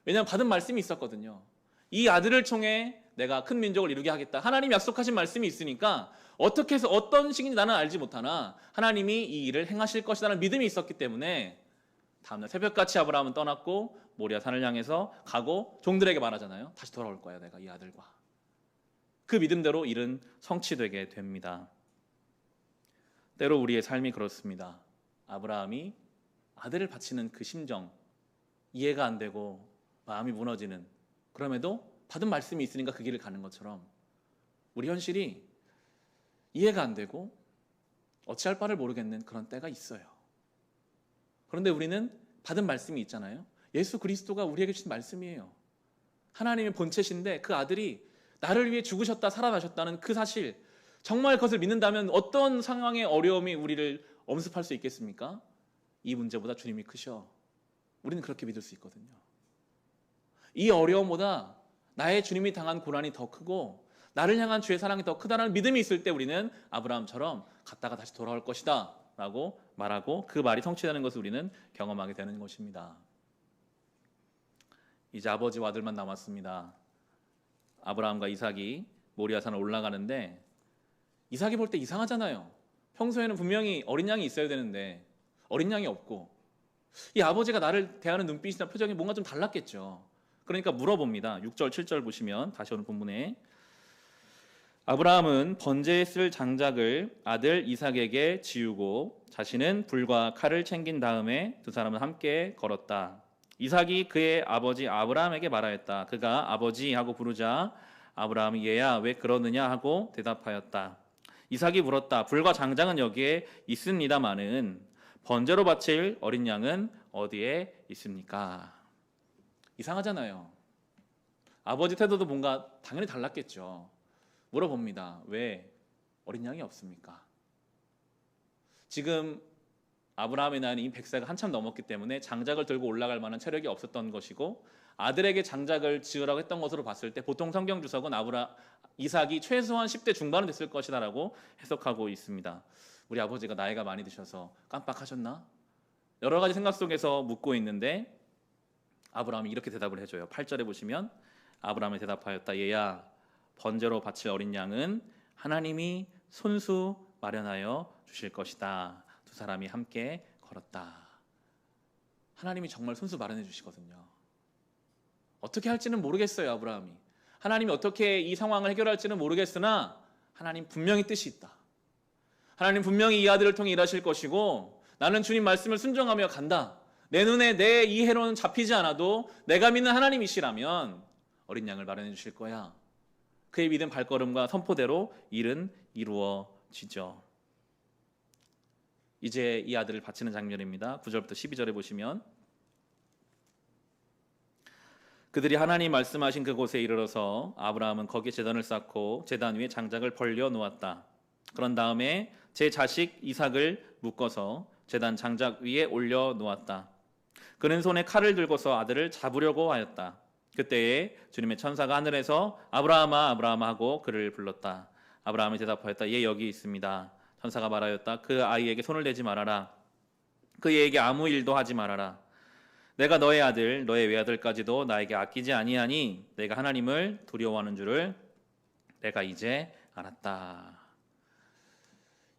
왜냐하면 받은 말씀이 있었거든요. 이 아들을 통해 내가 큰 민족을 이루게 하겠다. 하나님 약속하신 말씀이 있으니까 어떻게 해서 어떤 식인지 나는 알지 못하나 하나님이 이 일을 행하실 것이라는 믿음이 있었기 때문에 다음날 새벽같이 아브라함은 떠났고 모리아 산을 향해서 가고 종들에게 말하잖아요. 다시 돌아올 거야 내가 이 아들과. 그 믿음대로 일은 성취되게 됩니다. 때로 우리의 삶이 그렇습니다. 아브라함이 아들을 바치는 그 심정 이해가 안 되고 마음이 무너지는, 그럼에도 받은 말씀이 있으니까 그 길을 가는 것처럼 우리 현실이 이해가 안 되고 어찌할 바를 모르겠는 그런 때가 있어요. 그런데 우리는 받은 말씀이 있잖아요. 예수 그리스도가 우리에게 주신 말씀이에요. 하나님의 본체신데 그 아들이 나를 위해 죽으셨다 살아나셨다는 그 사실, 정말 그것을 믿는다면 어떤 상황의 어려움이 우리를 엄습할 수 있겠습니까? 이 문제보다 주님이 크셔. 우리는 그렇게 믿을 수 있거든요. 이 어려움보다 나의 주님이 당한 고난이 더 크고 나를 향한 주의 사랑이 더 크다는 믿음이 있을 때 우리는 아브라함처럼 갔다가 다시 돌아올 것이다 라고 말하고 그 말이 성취되는 것을 우리는 경험하게 되는 것입니다. 이제 아버지와 아들만 남았습니다. 아브라함과 이삭이 모리아산을 올라가는데 이삭이 볼 때 이상하잖아요. 평소에는 분명히 어린 양이 있어야 되는데 어린 양이 없고 이 아버지가 나를 대하는 눈빛이나 표정이 뭔가 좀 달랐겠죠. 그러니까 물어봅니다. 6절 7절 보시면 다시 오늘 본문에 아브라함은 번제에 쓸 장작을 아들 이삭에게 지우고 자신은 불과 칼을 챙긴 다음에 두 사람은 함께 걸었다. 이삭이 그의 아버지 아브라함에게 말하였다. 그가 아버지 하고 부르자 아브라함이 얘야 왜 그러느냐 하고 대답하였다. 이삭이 물었다. 불과 장작은 여기에 있습니다마는 번제로 바칠 어린 양은 어디에 있습니까? 이상하잖아요. 아버지 태도도 뭔가 당연히 달랐겠죠. 물어봅니다. 왜 어린 양이 없습니까? 지금 아브라함의 나이는 이미 100세가 한참 넘었기 때문에 장작을 들고 올라갈 만한 체력이 없었던 것이고 아들에게 장작을 지으라고 했던 것으로 봤을 때 보통 성경 주석은 이삭이 최소한 10대 중반은 됐을 것이다 라고 해석하고 있습니다. 우리 아버지가 나이가 많이 드셔서 깜빡하셨나? 여러 가지 생각 속에서 묻고 있는데 아브라함이 이렇게 대답을 해줘요. 8절에 보시면 아브라함이 대답하였다. 얘야 번제로 바칠 어린 양은 하나님이 손수 마련하여 주실 것이다. 두 사람이 함께 걸었다. 하나님이 정말 손수 마련해 주시거든요. 어떻게 할지는 모르겠어요. 아브라함이 하나님이 어떻게 이 상황을 해결할지는 모르겠으나 하나님 분명히 뜻이 있다. 하나님 분명히 이 아들을 통해 일하실 것이고 나는 주님 말씀을 순종하며 간다. 내 눈에 내 이해로는 잡히지 않아도 내가 믿는 하나님이시라면 어린 양을 마련해 주실 거야. 그의 믿음 발걸음과 선포대로 일은 이루어지죠. 이제 이 아들을 바치는 장면입니다. 9절부터 12절에 보시면 그들이 하나님 말씀하신 그곳에 이르러서 아브라함은 거기에 제단을 쌓고 제단 위에 장작을 벌려 놓았다. 그런 다음에 제 자식 이삭을 묶어서 제단 장작 위에 올려 놓았다. 그는 손에 칼을 들고서 아들을 잡으려고 하였다. 그때에 주님의 천사가 하늘에서 아브라함아 아브라함아 하고 그를 불렀다. 아브라함이 대답하였다. 예 여기 있습니다. 천사가 말하였다. 그 아이에게 손을 대지 말아라. 그 애에게 아무 일도 하지 말아라. 내가 너의 아들 너의 외아들까지도 나에게 아끼지 아니하니 내가 하나님을 두려워하는 줄을 내가 이제 알았다.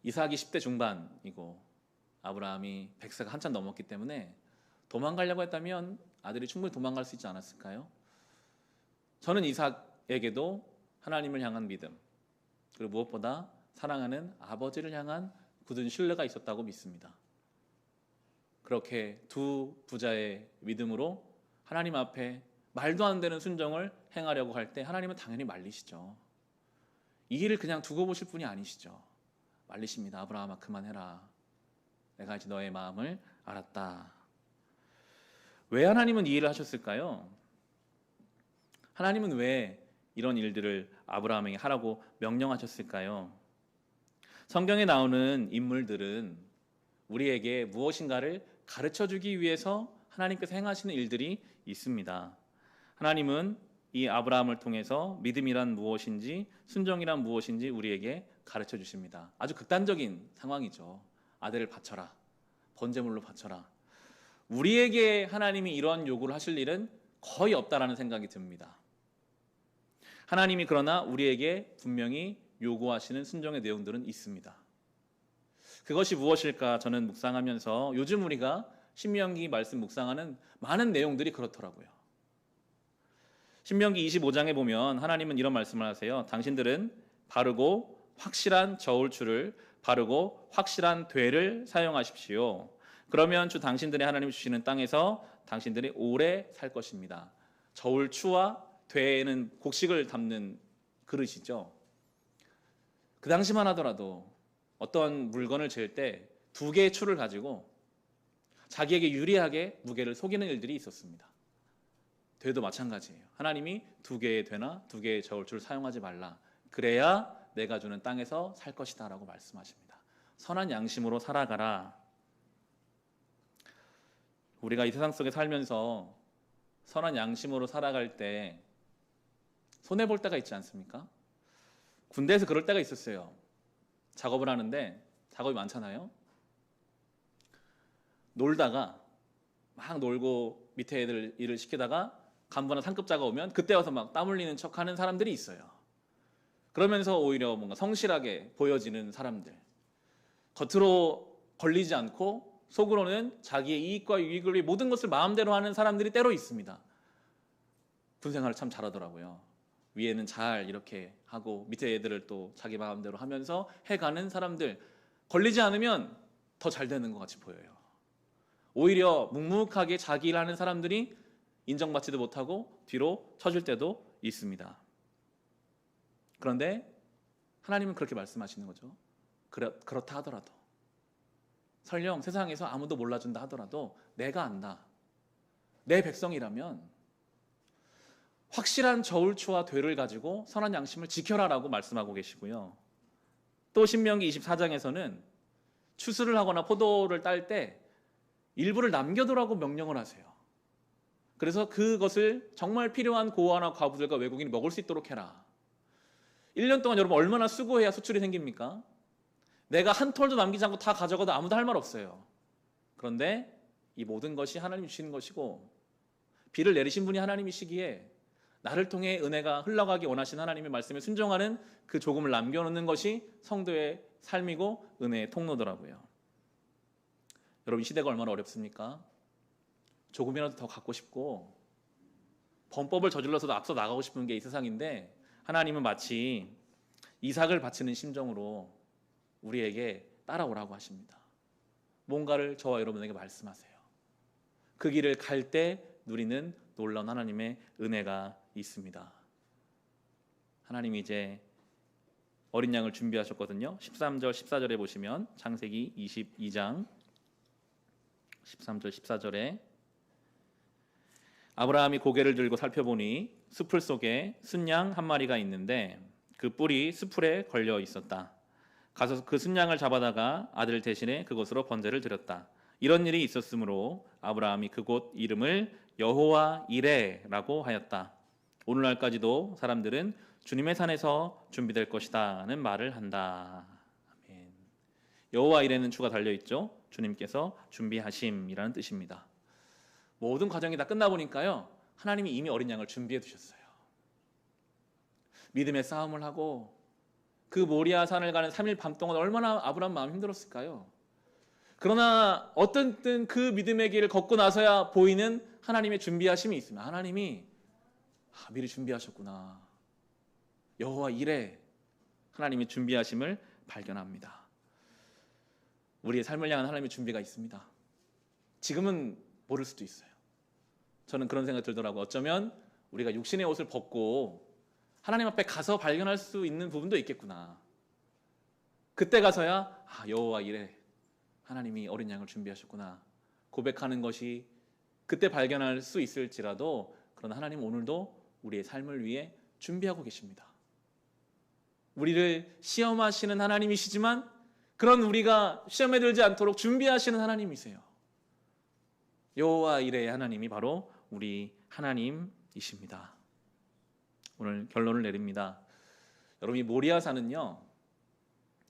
이삭이 10대 중반이고 아브라함이 100세가 한참 넘었기 때문에 도망가려고 했다면 아들이 충분히 도망갈 수 있지 않았을까요? 저는 이삭에게도 하나님을 향한 믿음 그리고 무엇보다 사랑하는 아버지를 향한 굳은 신뢰가 있었다고 믿습니다. 그렇게 두 부자의 믿음으로 하나님 앞에 말도 안 되는 순종을 행하려고 할 때 하나님은 당연히 말리시죠. 이 일을 그냥 두고 보실 분이 아니시죠. 말리십니다. 아브라함아 그만해라. 내가 이제 너의 마음을 알았다. 왜 하나님은 이 일을 하셨을까요? 하나님은 왜 이런 일들을 아브라함에게 하라고 명령하셨을까요? 성경에 나오는 인물들은 우리에게 무엇인가를 가르쳐주기 위해서 하나님께서 행하시는 일들이 있습니다. 하나님은 이 아브라함을 통해서 믿음이란 무엇인지, 순종이란 무엇인지 우리에게 가르쳐 주십니다. 아주 극단적인 상황이죠. 아들을 바쳐라, 번제물로 바쳐라. 우리에게 하나님이 이런 요구를 하실 일은 거의 없다라는 생각이 듭니다. 하나님이 그러나 우리에게 분명히 요구하시는 순종의 내용들은 있습니다. 그것이 무엇일까 저는 묵상하면서 요즘 우리가 신명기 말씀 묵상하는 많은 내용들이 그렇더라고요. 신명기 25장에 보면 하나님은 이런 말씀을 하세요. 당신들은 바르고 확실한 저울추를, 바르고 확실한 되를 사용하십시오. 그러면 주 당신들의 하나님이 주시는 땅에서 당신들이 오래 살 것입니다. 저울추와 되는 곡식을 담는 그릇이죠. 그 당시만 하더라도 어떤 물건을 잴 때 두 개의 추를 가지고 자기에게 유리하게 무게를 속이는 일들이 있었습니다. 되도 마찬가지예요. 하나님이 두 개의 되나 두 개의 저울추를 사용하지 말라. 그래야 내가 주는 땅에서 살 것이다 라고 말씀하십니다. 선한 양심으로 살아가라. 우리가 이 세상 속에 살면서 선한 양심으로 살아갈 때 손해볼 때가 있지 않습니까? 군대에서 그럴 때가 있었어요. 작업을 하는데 작업이 많잖아요. 놀다가 막 놀고 밑에 애들 일을 시키다가 간부나 상급자가 오면 그때 와서 막 땀 흘리는 척하는 사람들이 있어요. 그러면서 오히려 뭔가 성실하게 보여지는 사람들, 겉으로 걸리지 않고 속으로는 자기의 이익과 유익을 위해 모든 것을 마음대로 하는 사람들이 때로 있습니다. 군생활을 참 잘하더라고요. 위에는 잘 이렇게 하고 밑에 애들을 또 자기 마음대로 하면서 해가는 사람들, 걸리지 않으면 더 잘 되는 것 같이 보여요. 오히려 묵묵하게 자기 일하는 사람들이 인정받지도 못하고 뒤로 처질 때도 있습니다. 그런데 하나님은 그렇게 말씀하시는 거죠. 그렇다 하더라도, 설령 세상에서 아무도 몰라준다 하더라도 내가 안다. 내 백성이라면 확실한 저울추와 되를 가지고 선한 양심을 지켜라라고 말씀하고 계시고요. 또 신명기 24장에서는 추수를 하거나 포도를 딸 때 일부를 남겨두라고 명령을 하세요. 그래서 그것을 정말 필요한 고아나 과부들과 외국인이 먹을 수 있도록 해라. 1년 동안 여러분 얼마나 수고해야 수출이 생깁니까? 내가 한 톨도 남기지 않고 다 가져가도 아무도 할 말 없어요. 그런데 이 모든 것이 하나님이 주시는 것이고 비를 내리신 분이 하나님이시기에 나를 통해 은혜가 흘러가기 원하신 하나님의 말씀에 순종하는 그 조금을 남겨놓는 것이 성도의 삶이고 은혜의 통로더라고요. 여러분, 이 시대가 얼마나 어렵습니까? 조금이라도 더 갖고 싶고 범법을 저질러서도 앞서 나가고 싶은 게 이 세상인데, 하나님은 마치 이삭을 바치는 심정으로 우리에게 따라오라고 하십니다. 뭔가를 저와 여러분에게 말씀하세요. 그 길을 갈 때 누리는 놀라운 하나님의 은혜가 있습니다. 하나님이 이제 어린 양을 준비하셨거든요. 13절 14절에 보시면 창세기 22장 13절 14절에 아브라함이 고개를 들고 살펴보니 숲풀 속에 순양 한 마리가 있는데 그 뿔이 숲풀에 걸려 있었다. 가서 그 순양을 잡아다가 아들 대신에 그곳으로 번제를 드렸다. 이런 일이 있었으므로 아브라함이 그곳 이름을 여호와 이레라고 하였다. 오늘날까지도 사람들은 주님의 산에서 준비될 것이다는 말을 한다. 아멘. 여호와 이레는 추가 달려있죠. 주님께서 준비하심이라는 뜻입니다. 모든 과정이 다 끝나보니까요, 하나님이 이미 어린 양을 준비해 두셨어요. 믿음의 싸움을 하고 그 모리아 산을 가는 3일 밤 동안 얼마나 아브라함 마음이 힘들었을까요? 그러나 어떤 그 믿음의 길을 걷고 나서야 보이는 하나님의 준비하심이 있습니다. 하나님이 미리 준비하셨구나. 여호와 이레, 하나님의 준비하심을 발견합니다. 우리의 삶을 향한 하나님의 준비가 있습니다. 지금은 모를 수도 있어요. 저는 그런 생각이 들더라고요. 어쩌면 우리가 육신의 옷을 벗고 하나님 앞에 가서 발견할 수 있는 부분도 있겠구나. 그때 가서야 여호와 이레, 하나님이 어린 양을 준비하셨구나 고백하는 것이 그때 발견할 수 있을지라도, 그러나 하나님 오늘도 우리의 삶을 위해 준비하고 계십니다. 우리를 시험하시는 하나님이시지만 그런 우리가 시험에 들지 않도록 준비하시는 하나님이세요. 여호와 이레의 하나님이 바로 우리 하나님이십니다. 오늘 결론을 내립니다. 여러분, 이 모리아산은요,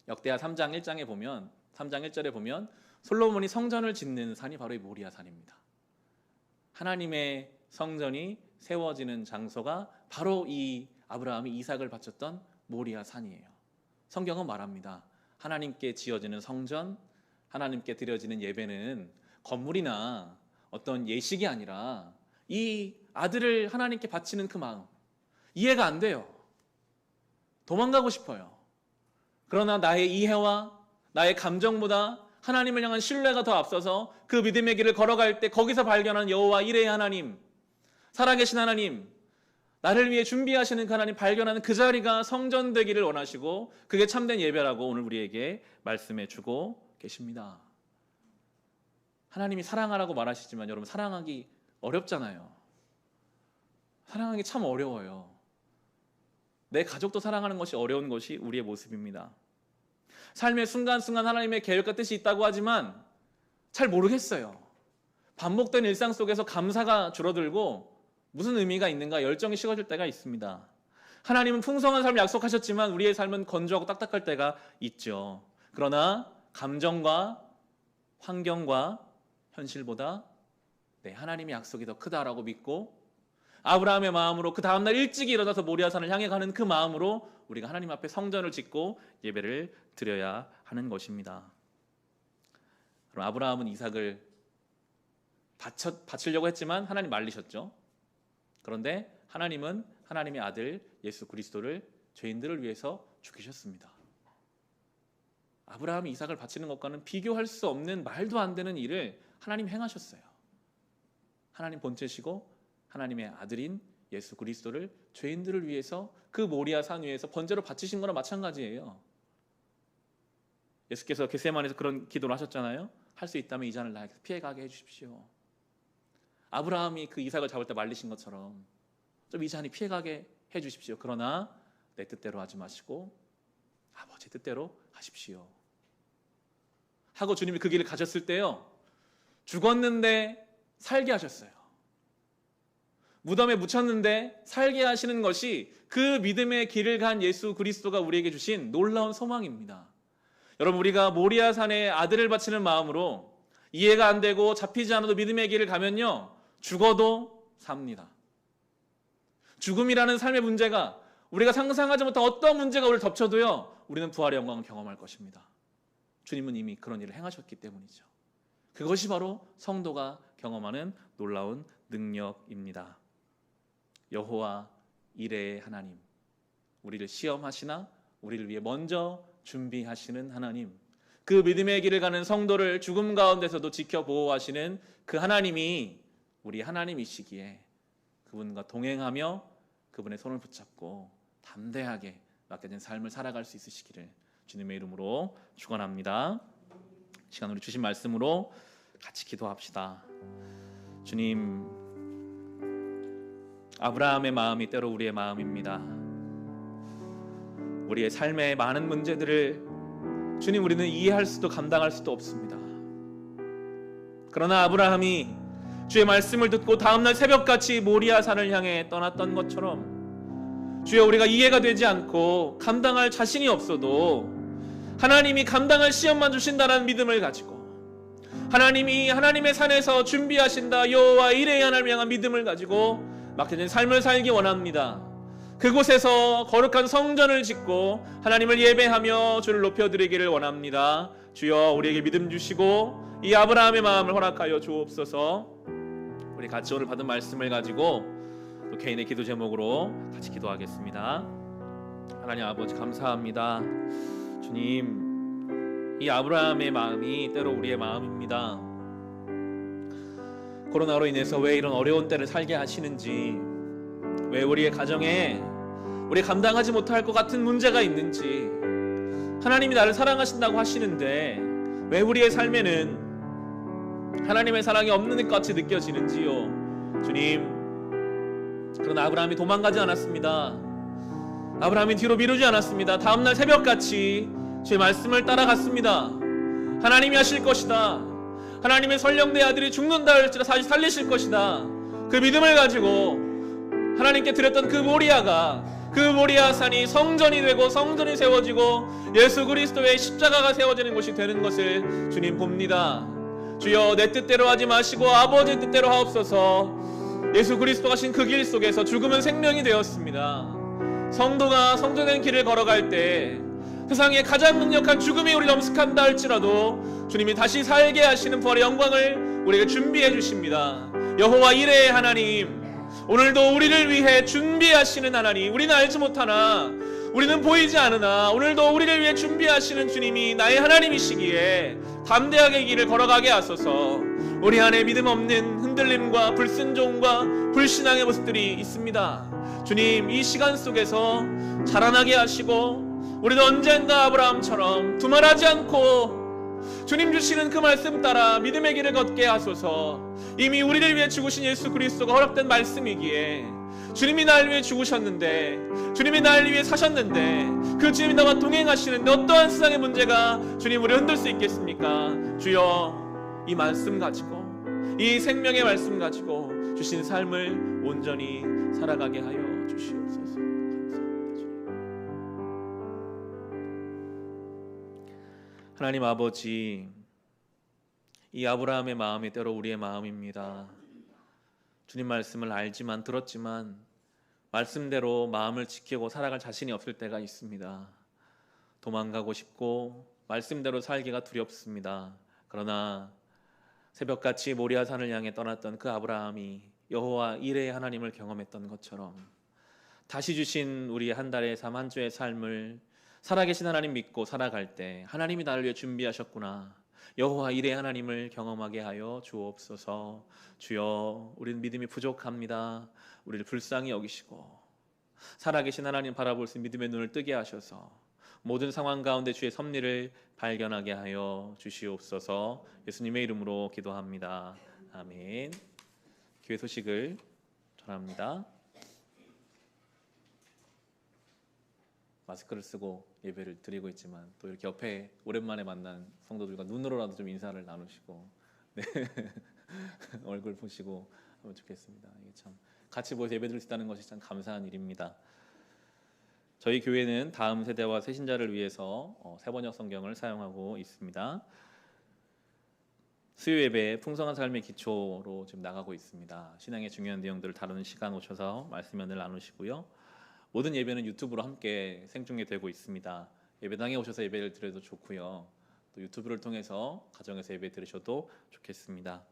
역대하 3장 1장에 보면 3장 1절에 보면 솔로몬이 성전을 짓는 산이 바로 이 모리아산입니다. 하나님의 성전이 세워지는 장소가 바로 이 아브라함이 이삭을 바쳤던 모리아산이에요. 성경은 말합니다. 하나님께 지어지는 성전, 하나님께 드려지는 예배는 건물이나 어떤 예식이 아니라 이 아들을 하나님께 바치는 그 마음, 이해가 안 돼요. 도망가고 싶어요. 그러나 나의 이해와 나의 감정보다 하나님을 향한 신뢰가 더 앞서서 그 믿음의 길을 걸어갈 때 거기서 발견한 여호와 이레의 하나님, 살아계신 하나님, 나를 위해 준비하시는 그 하나님 발견하는 그 자리가 성전 되기를 원하시고 그게 참된 예배라고 오늘 우리에게 말씀해 주고 계십니다. 하나님이 사랑하라고 말하시지만 여러분, 사랑하기 어렵잖아요. 사랑하기 참 어려워요. 내 가족도 사랑하는 것이 어려운 것이 우리의 모습입니다. 삶의 순간순간 하나님의 계획과 뜻이 있다고 하지만 잘 모르겠어요. 반복된 일상 속에서 감사가 줄어들고 무슨 의미가 있는가 열정이 식어질 때가 있습니다. 하나님은 풍성한 삶을 약속하셨지만 우리의 삶은 건조하고 딱딱할 때가 있죠. 그러나 감정과 환경과 현실보다 하나님의 약속이 더 크다라고 믿고 아브라함의 마음으로 그 다음날 일찍 일어나서 모리아산을 향해 가는 그 마음으로 우리가 하나님 앞에 성전을 짓고 예배를 드려야 하는 것입니다. 그럼 아브라함은 이삭을 바치려고 했지만 하나님 말리셨죠. 그런데 하나님은 하나님의 아들 예수 그리스도를 죄인들을 위해서 죽이셨습니다. 아브라함이 이삭을 바치는 것과는 비교할 수 없는 말도 안 되는 일을 하나님 행하셨어요. 하나님 본체시고 하나님의 아들인 예수 그리스도를 죄인들을 위해서 그 모리아 산 위에서 번제로 바치신 거랑 마찬가지예요. 예수께서 겟세마네에서 그런 기도를 하셨잖아요. 할 수 있다면 이 잔을 나에게 피해가게 해주십시오. 아브라함이 그 이삭을 잡을 때 말리신 것처럼 좀 이 잔이 피해가게 해주십시오. 그러나 내 뜻대로 하지 마시고 아버지 뜻대로 하십시오 하고 주님이 그 길을 가셨을 때요, 죽었는데 살게 하셨어요. 무덤에 묻혔는데 살게 하시는 것이 그 믿음의 길을 간 예수 그리스도가 우리에게 주신 놀라운 소망입니다. 여러분, 우리가 모리아산에 아들을 바치는 마음으로 이해가 안 되고 잡히지 않아도 믿음의 길을 가면요, 죽어도 삽니다. 죽음이라는 삶의 문제가 우리가 상상하지 못한 어떤 문제가 우리를 덮쳐도요, 우리는 부활의 영광을 경험할 것입니다. 주님은 이미 그런 일을 행하셨기 때문이죠. 그것이 바로 성도가 경험하는 놀라운 능력입니다. 여호와 이레의 하나님, 우리를 시험하시나 우리를 위해 먼저 준비하시는 하나님, 그 믿음의 길을 가는 성도를 죽음 가운데서도 지켜 보호하시는 그 하나님이 우리 하나님이시기에 그분과 동행하며 그분의 손을 붙잡고 담대하게 맡겨진 삶을 살아갈 수 있으시기를 주님의 이름으로 축원합니다. 시간 우리 주신 말씀으로 같이 기도합시다. 주님, 아브라함의 마음이 때로 우리의 마음입니다. 우리의 삶의 많은 문제들을 주님, 우리는 이해할 수도 감당할 수도 없습니다. 그러나 아브라함이 주의 말씀을 듣고 다음날 새벽같이 모리아산을 향해 떠났던 것처럼 주여, 우리가 이해가 되지 않고 감당할 자신이 없어도 하나님이 감당할 시험만 주신다는 믿음을 가지고 하나님이 하나님의 산에서 준비하신다 여호와 이레의 하나님을 향한 믿음을 가지고 맡겨진 삶을 살기 원합니다. 그곳에서 거룩한 성전을 짓고 하나님을 예배하며 주를 높여드리기를 원합니다. 주여, 우리에게 믿음 주시고 이 아브라함의 마음을 허락하여 주옵소서. 우리 같이 오늘 받은 말씀을 가지고 또 개인의 기도 제목으로 같이 기도하겠습니다. 하나님 아버지, 감사합니다. 주님, 이 아브라함의 마음이 때로 우리의 마음입니다. 코로나로 인해서 왜 이런 어려운 때를 살게 하시는지, 왜 우리의 가정에 우리 감당하지 못할 것 같은 문제가 있는지, 하나님이 나를 사랑하신다고 하시는데 왜 우리의 삶에는 하나님의 사랑이 없는 것 같이 느껴지는지요. 주님, 그러나 아브라함이 도망가지 않았습니다. 아브라함이 뒤로 미루지 않았습니다. 다음날 새벽같이 제 말씀을 따라갔습니다. 하나님이 하실 것이다. 하나님의 선령된 아들이 죽는다 할지라도 다시 살리실 것이다. 그 믿음을 가지고 하나님께 드렸던 그 모리아가, 그 모리아 산이 성전이 되고 성전이 세워지고 예수 그리스도의 십자가가 세워지는 곳이 되는 것을 주님 봅니다. 주여, 내 뜻대로 하지 마시고 아버지의 뜻대로 하옵소서. 예수 그리스도가 신 그 길 속에서 죽음은 생명이 되었습니다. 성도가 성전의 길을 걸어갈 때 세상에 가장 강력한 죽음이 우리를 엄습한다 할지라도 주님이 다시 살게 하시는 부활의 영광을 우리에게 준비해 주십니다. 여호와 이레의 하나님, 오늘도 우리를 위해 준비하시는 하나님, 우리는 알지 못하나, 우리는 보이지 않으나 오늘도 우리를 위해 준비하시는 주님이 나의 하나님이시기에 담대하게 길을 걸어가게 하소서. 우리 안에 믿음 없는 흔들림과 불순종과 불신앙의 모습들이 있습니다. 주님, 이 시간 속에서 자라나게 하시고 우리도 언젠가 아브라함처럼 두말하지 않고 주님 주시는 그 말씀 따라 믿음의 길을 걷게 하소서. 이미 우리를 위해 죽으신 예수 그리스도가 허락된 말씀이기에 주님이 나를 위해 죽으셨는데, 주님이 나를 위해 사셨는데, 그 주님이 나와 동행하시는데 어떠한 세상의 문제가 주님 우리를 흔들 수 있겠습니까? 주여, 이 말씀 가지고, 이 생명의 말씀 가지고 주신 삶을 온전히 살아가게 하여 주시옵소서. 감사합니다, 주님. 하나님 아버지, 이 아브라함의 마음이 때로 우리의 마음입니다. 주님 말씀을 알지만, 들었지만 말씀대로 마음을 지키고 살아갈 자신이 없을 때가 있습니다. 도망가고 싶고 말씀대로 살기가 두렵습니다. 그러나 새벽같이 모리아산을 향해 떠났던 그 아브라함이 여호와 이레의 하나님을 경험했던 것처럼 다시 주신 우리 한 달의 삶, 한 주의 삶을 살아계신 하나님 믿고 살아갈 때 하나님이 나를 위해 준비하셨구나, 여호와 이레의 하나님을 경험하게 하여 주옵소서. 주여, 우리는 믿음이 부족합니다. 우리를 불쌍히 여기시고 살아계신 하나님 바라볼 수 있는 믿음의 눈을 뜨게 하셔서 모든 상황 가운데 주의 섭리를 발견하게 하여 주시옵소서. 예수님의 이름으로 기도합니다. 아멘. 교회 소식을 전합니다. 마스크를 쓰고 예배를 드리고 있지만 또 이렇게 옆에 오랜만에 만난 성도들과 눈으로라도 좀 인사를 나누시고, 네. 얼굴 보시고 하면 좋겠습니다. 이게 참 같이 모여서 예배 드릴 수 있다는 것이 참 감사한 일입니다. 저희 교회는 다음 세대와 새신자를 위해서 세번역 성경을 사용하고 있습니다. 수요 예배 풍성한 삶의 기초로 지금 나가고 있습니다. 신앙의 중요한 내용들을 다루는 시간 오셔서 말씀을 나누시고요. 모든 예배는 유튜브로 함께 생중계되고 있습니다. 예배당에 오셔서 예배를 드려도 좋고요. 또 유튜브를 통해서 가정에서 예배 들으셔도 좋겠습니다.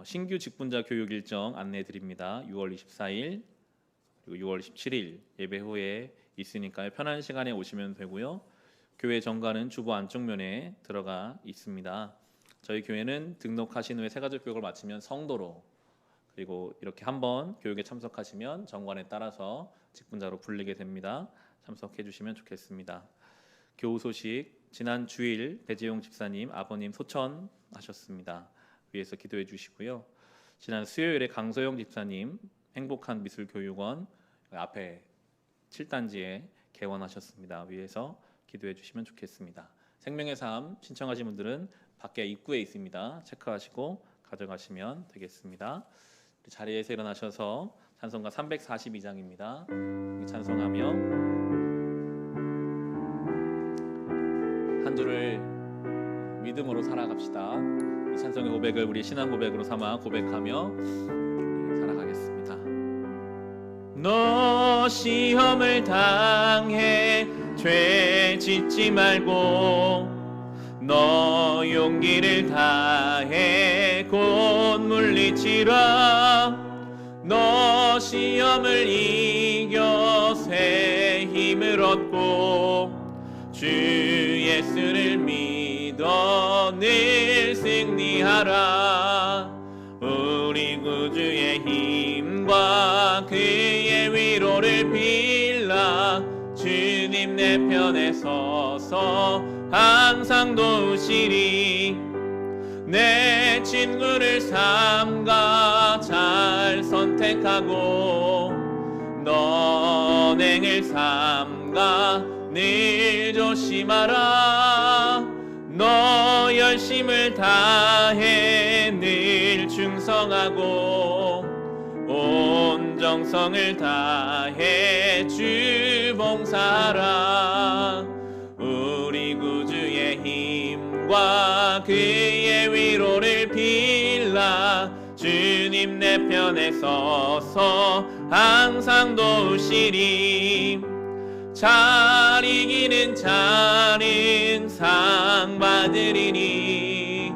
신규 직분자 교육 일정 안내해 드립니다. 6월 24일 그리고 6월 17일 예배 후에 있으니까요. 편한 시간에 오시면 되고요. 교회 정관은 주보 안쪽면에 들어가 있습니다. 저희 교회는 등록하신 후에 새가족 교육을 마치면 성도로, 그리고 이렇게 한번 교육에 참석하시면 정관에 따라서 직분자로 불리게 됩니다. 참석해 주시면 좋겠습니다. 교우 소식, 지난 주일 배재용 집사님 아버님 소천하셨습니다. 위에서 기도해 주시고요. 지난 수요일에 강소영 집사님 행복한 미술교육원 앞에 7단지에 개원하셨습니다. 위에서 기도해 주시면 좋겠습니다. 생명의 삶 신청하신 분들은 밖에 입구에 있습니다. 체크하시고 가져가시면 되겠습니다. 자리에서 일어나셔서 찬송가 342장입니다. 찬송하며 한 주를 믿음으로 살아갑시다. 이 찬송의 고백을 우리 신앙 고백으로 삼아 고백하며 살아가겠습니다. 너 시험을 당해 죄 짓지 말고 너 용기를 다해 곧 물리치라. 너 시험을 이겨 새 힘을 얻고 주 예수를 믿어 늘 승리하라. 우리 구주의 힘과 그의 위로를 빌라. 주님 내 편에 서서 항상 도우시리. 내 친구를 삼가 잘 선택하고 너네 인생을 삼가 늘 조심하라. 너 열심을 다해 늘 충성하고 온 정성을 다해 주 봉사하라. 우리 구주의 힘과 그의 위로를 빌라. 주님 내 편에 서서 항상 도우시리. 잘 이기는 자는 상 받으리니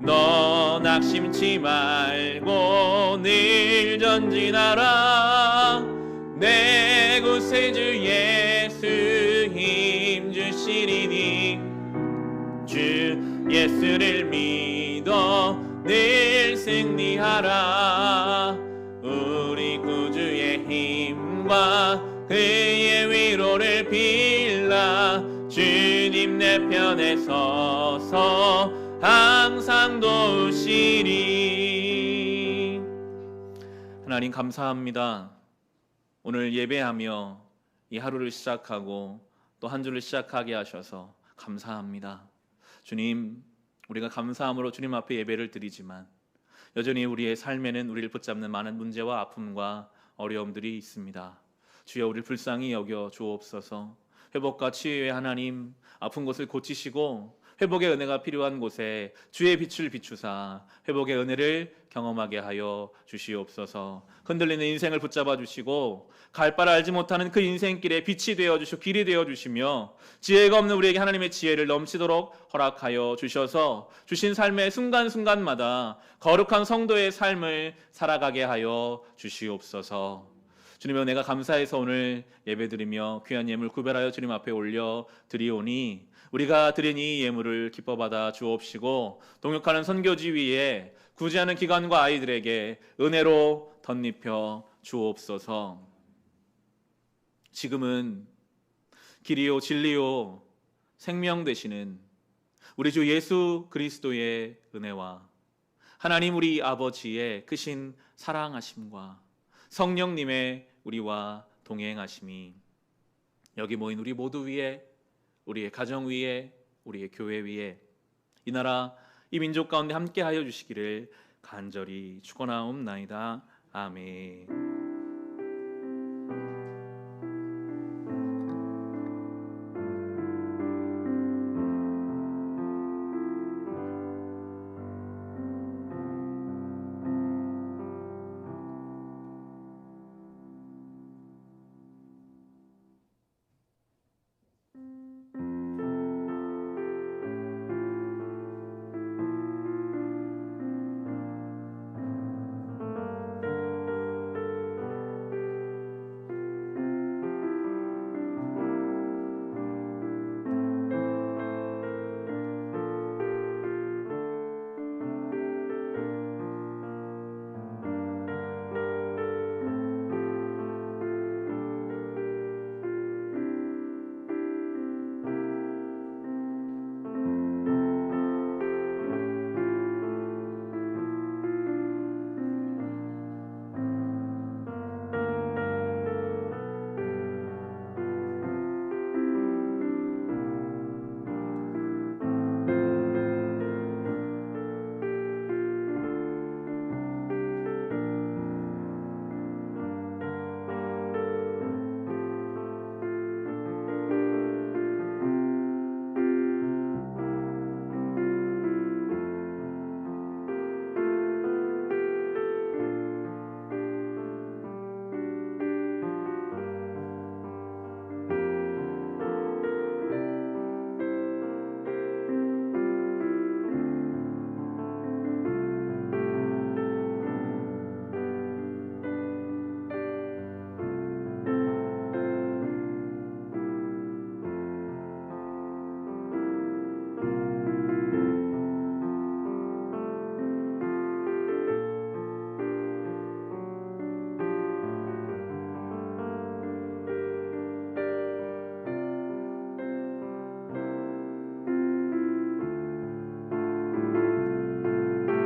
너 낙심치 말고 늘 전진하라. 내 구세주 예수 힘 주시리니 주 예수를 믿어 늘 승리하라. 우리 구주의 힘과 그의 위로를 빌라. 주님 내 편에 서서 항상 도우시리. 하나님 감사합니다. 오늘 예배하며 이 하루를 시작하고 또 한 주를 시작하게 하셔서 감사합니다. 주님, 우리가 감사함으로 주님 앞에 예배를 드리지만 여전히 우리의 삶에는 우리를 붙잡는 많은 문제와 아픔과 어려움들이 있습니다. 주여, 우리를 불쌍히 여겨 주옵소서. 회복과 치유의 하나님, 아픈 곳을 고치시고 회복의 은혜가 필요한 곳에 주의 빛을 비추사 회복의 은혜를 경험하게 하여 주시옵소서. 흔들리는 인생을 붙잡아 주시고 갈 바를 알지 못하는 그 인생길에 빛이 되어 주시고 길이 되어 주시며 지혜가 없는 우리에게 하나님의 지혜를 넘치도록 허락하여 주셔서 주신 삶의 순간순간마다 거룩한 성도의 삶을 살아가게 하여 주시옵소서. 주님의 은혜가 감사해서 오늘 예배드리며 귀한 예물 구별하여 주님 앞에 올려 드리오니 우리가 드린 이 예물을 기뻐 받아 주옵시고 동역하는 선교지 위에 구제하는 기관과 아이들에게 은혜로 덧입혀 주옵소서. 지금은 길이요 진리요 생명 되시는 우리 주 예수 그리스도의 은혜와 하나님 우리 아버지의 크신 사랑하심과 성령님의 우리와 동행하심이 여기 모인 우리 모두 위에, 우리의 가정 위에, 우리의 교회 위에, 이 나라 이 민족 가운데 함께하여 주시기를 간절히 축원하옵나이다. 아멘.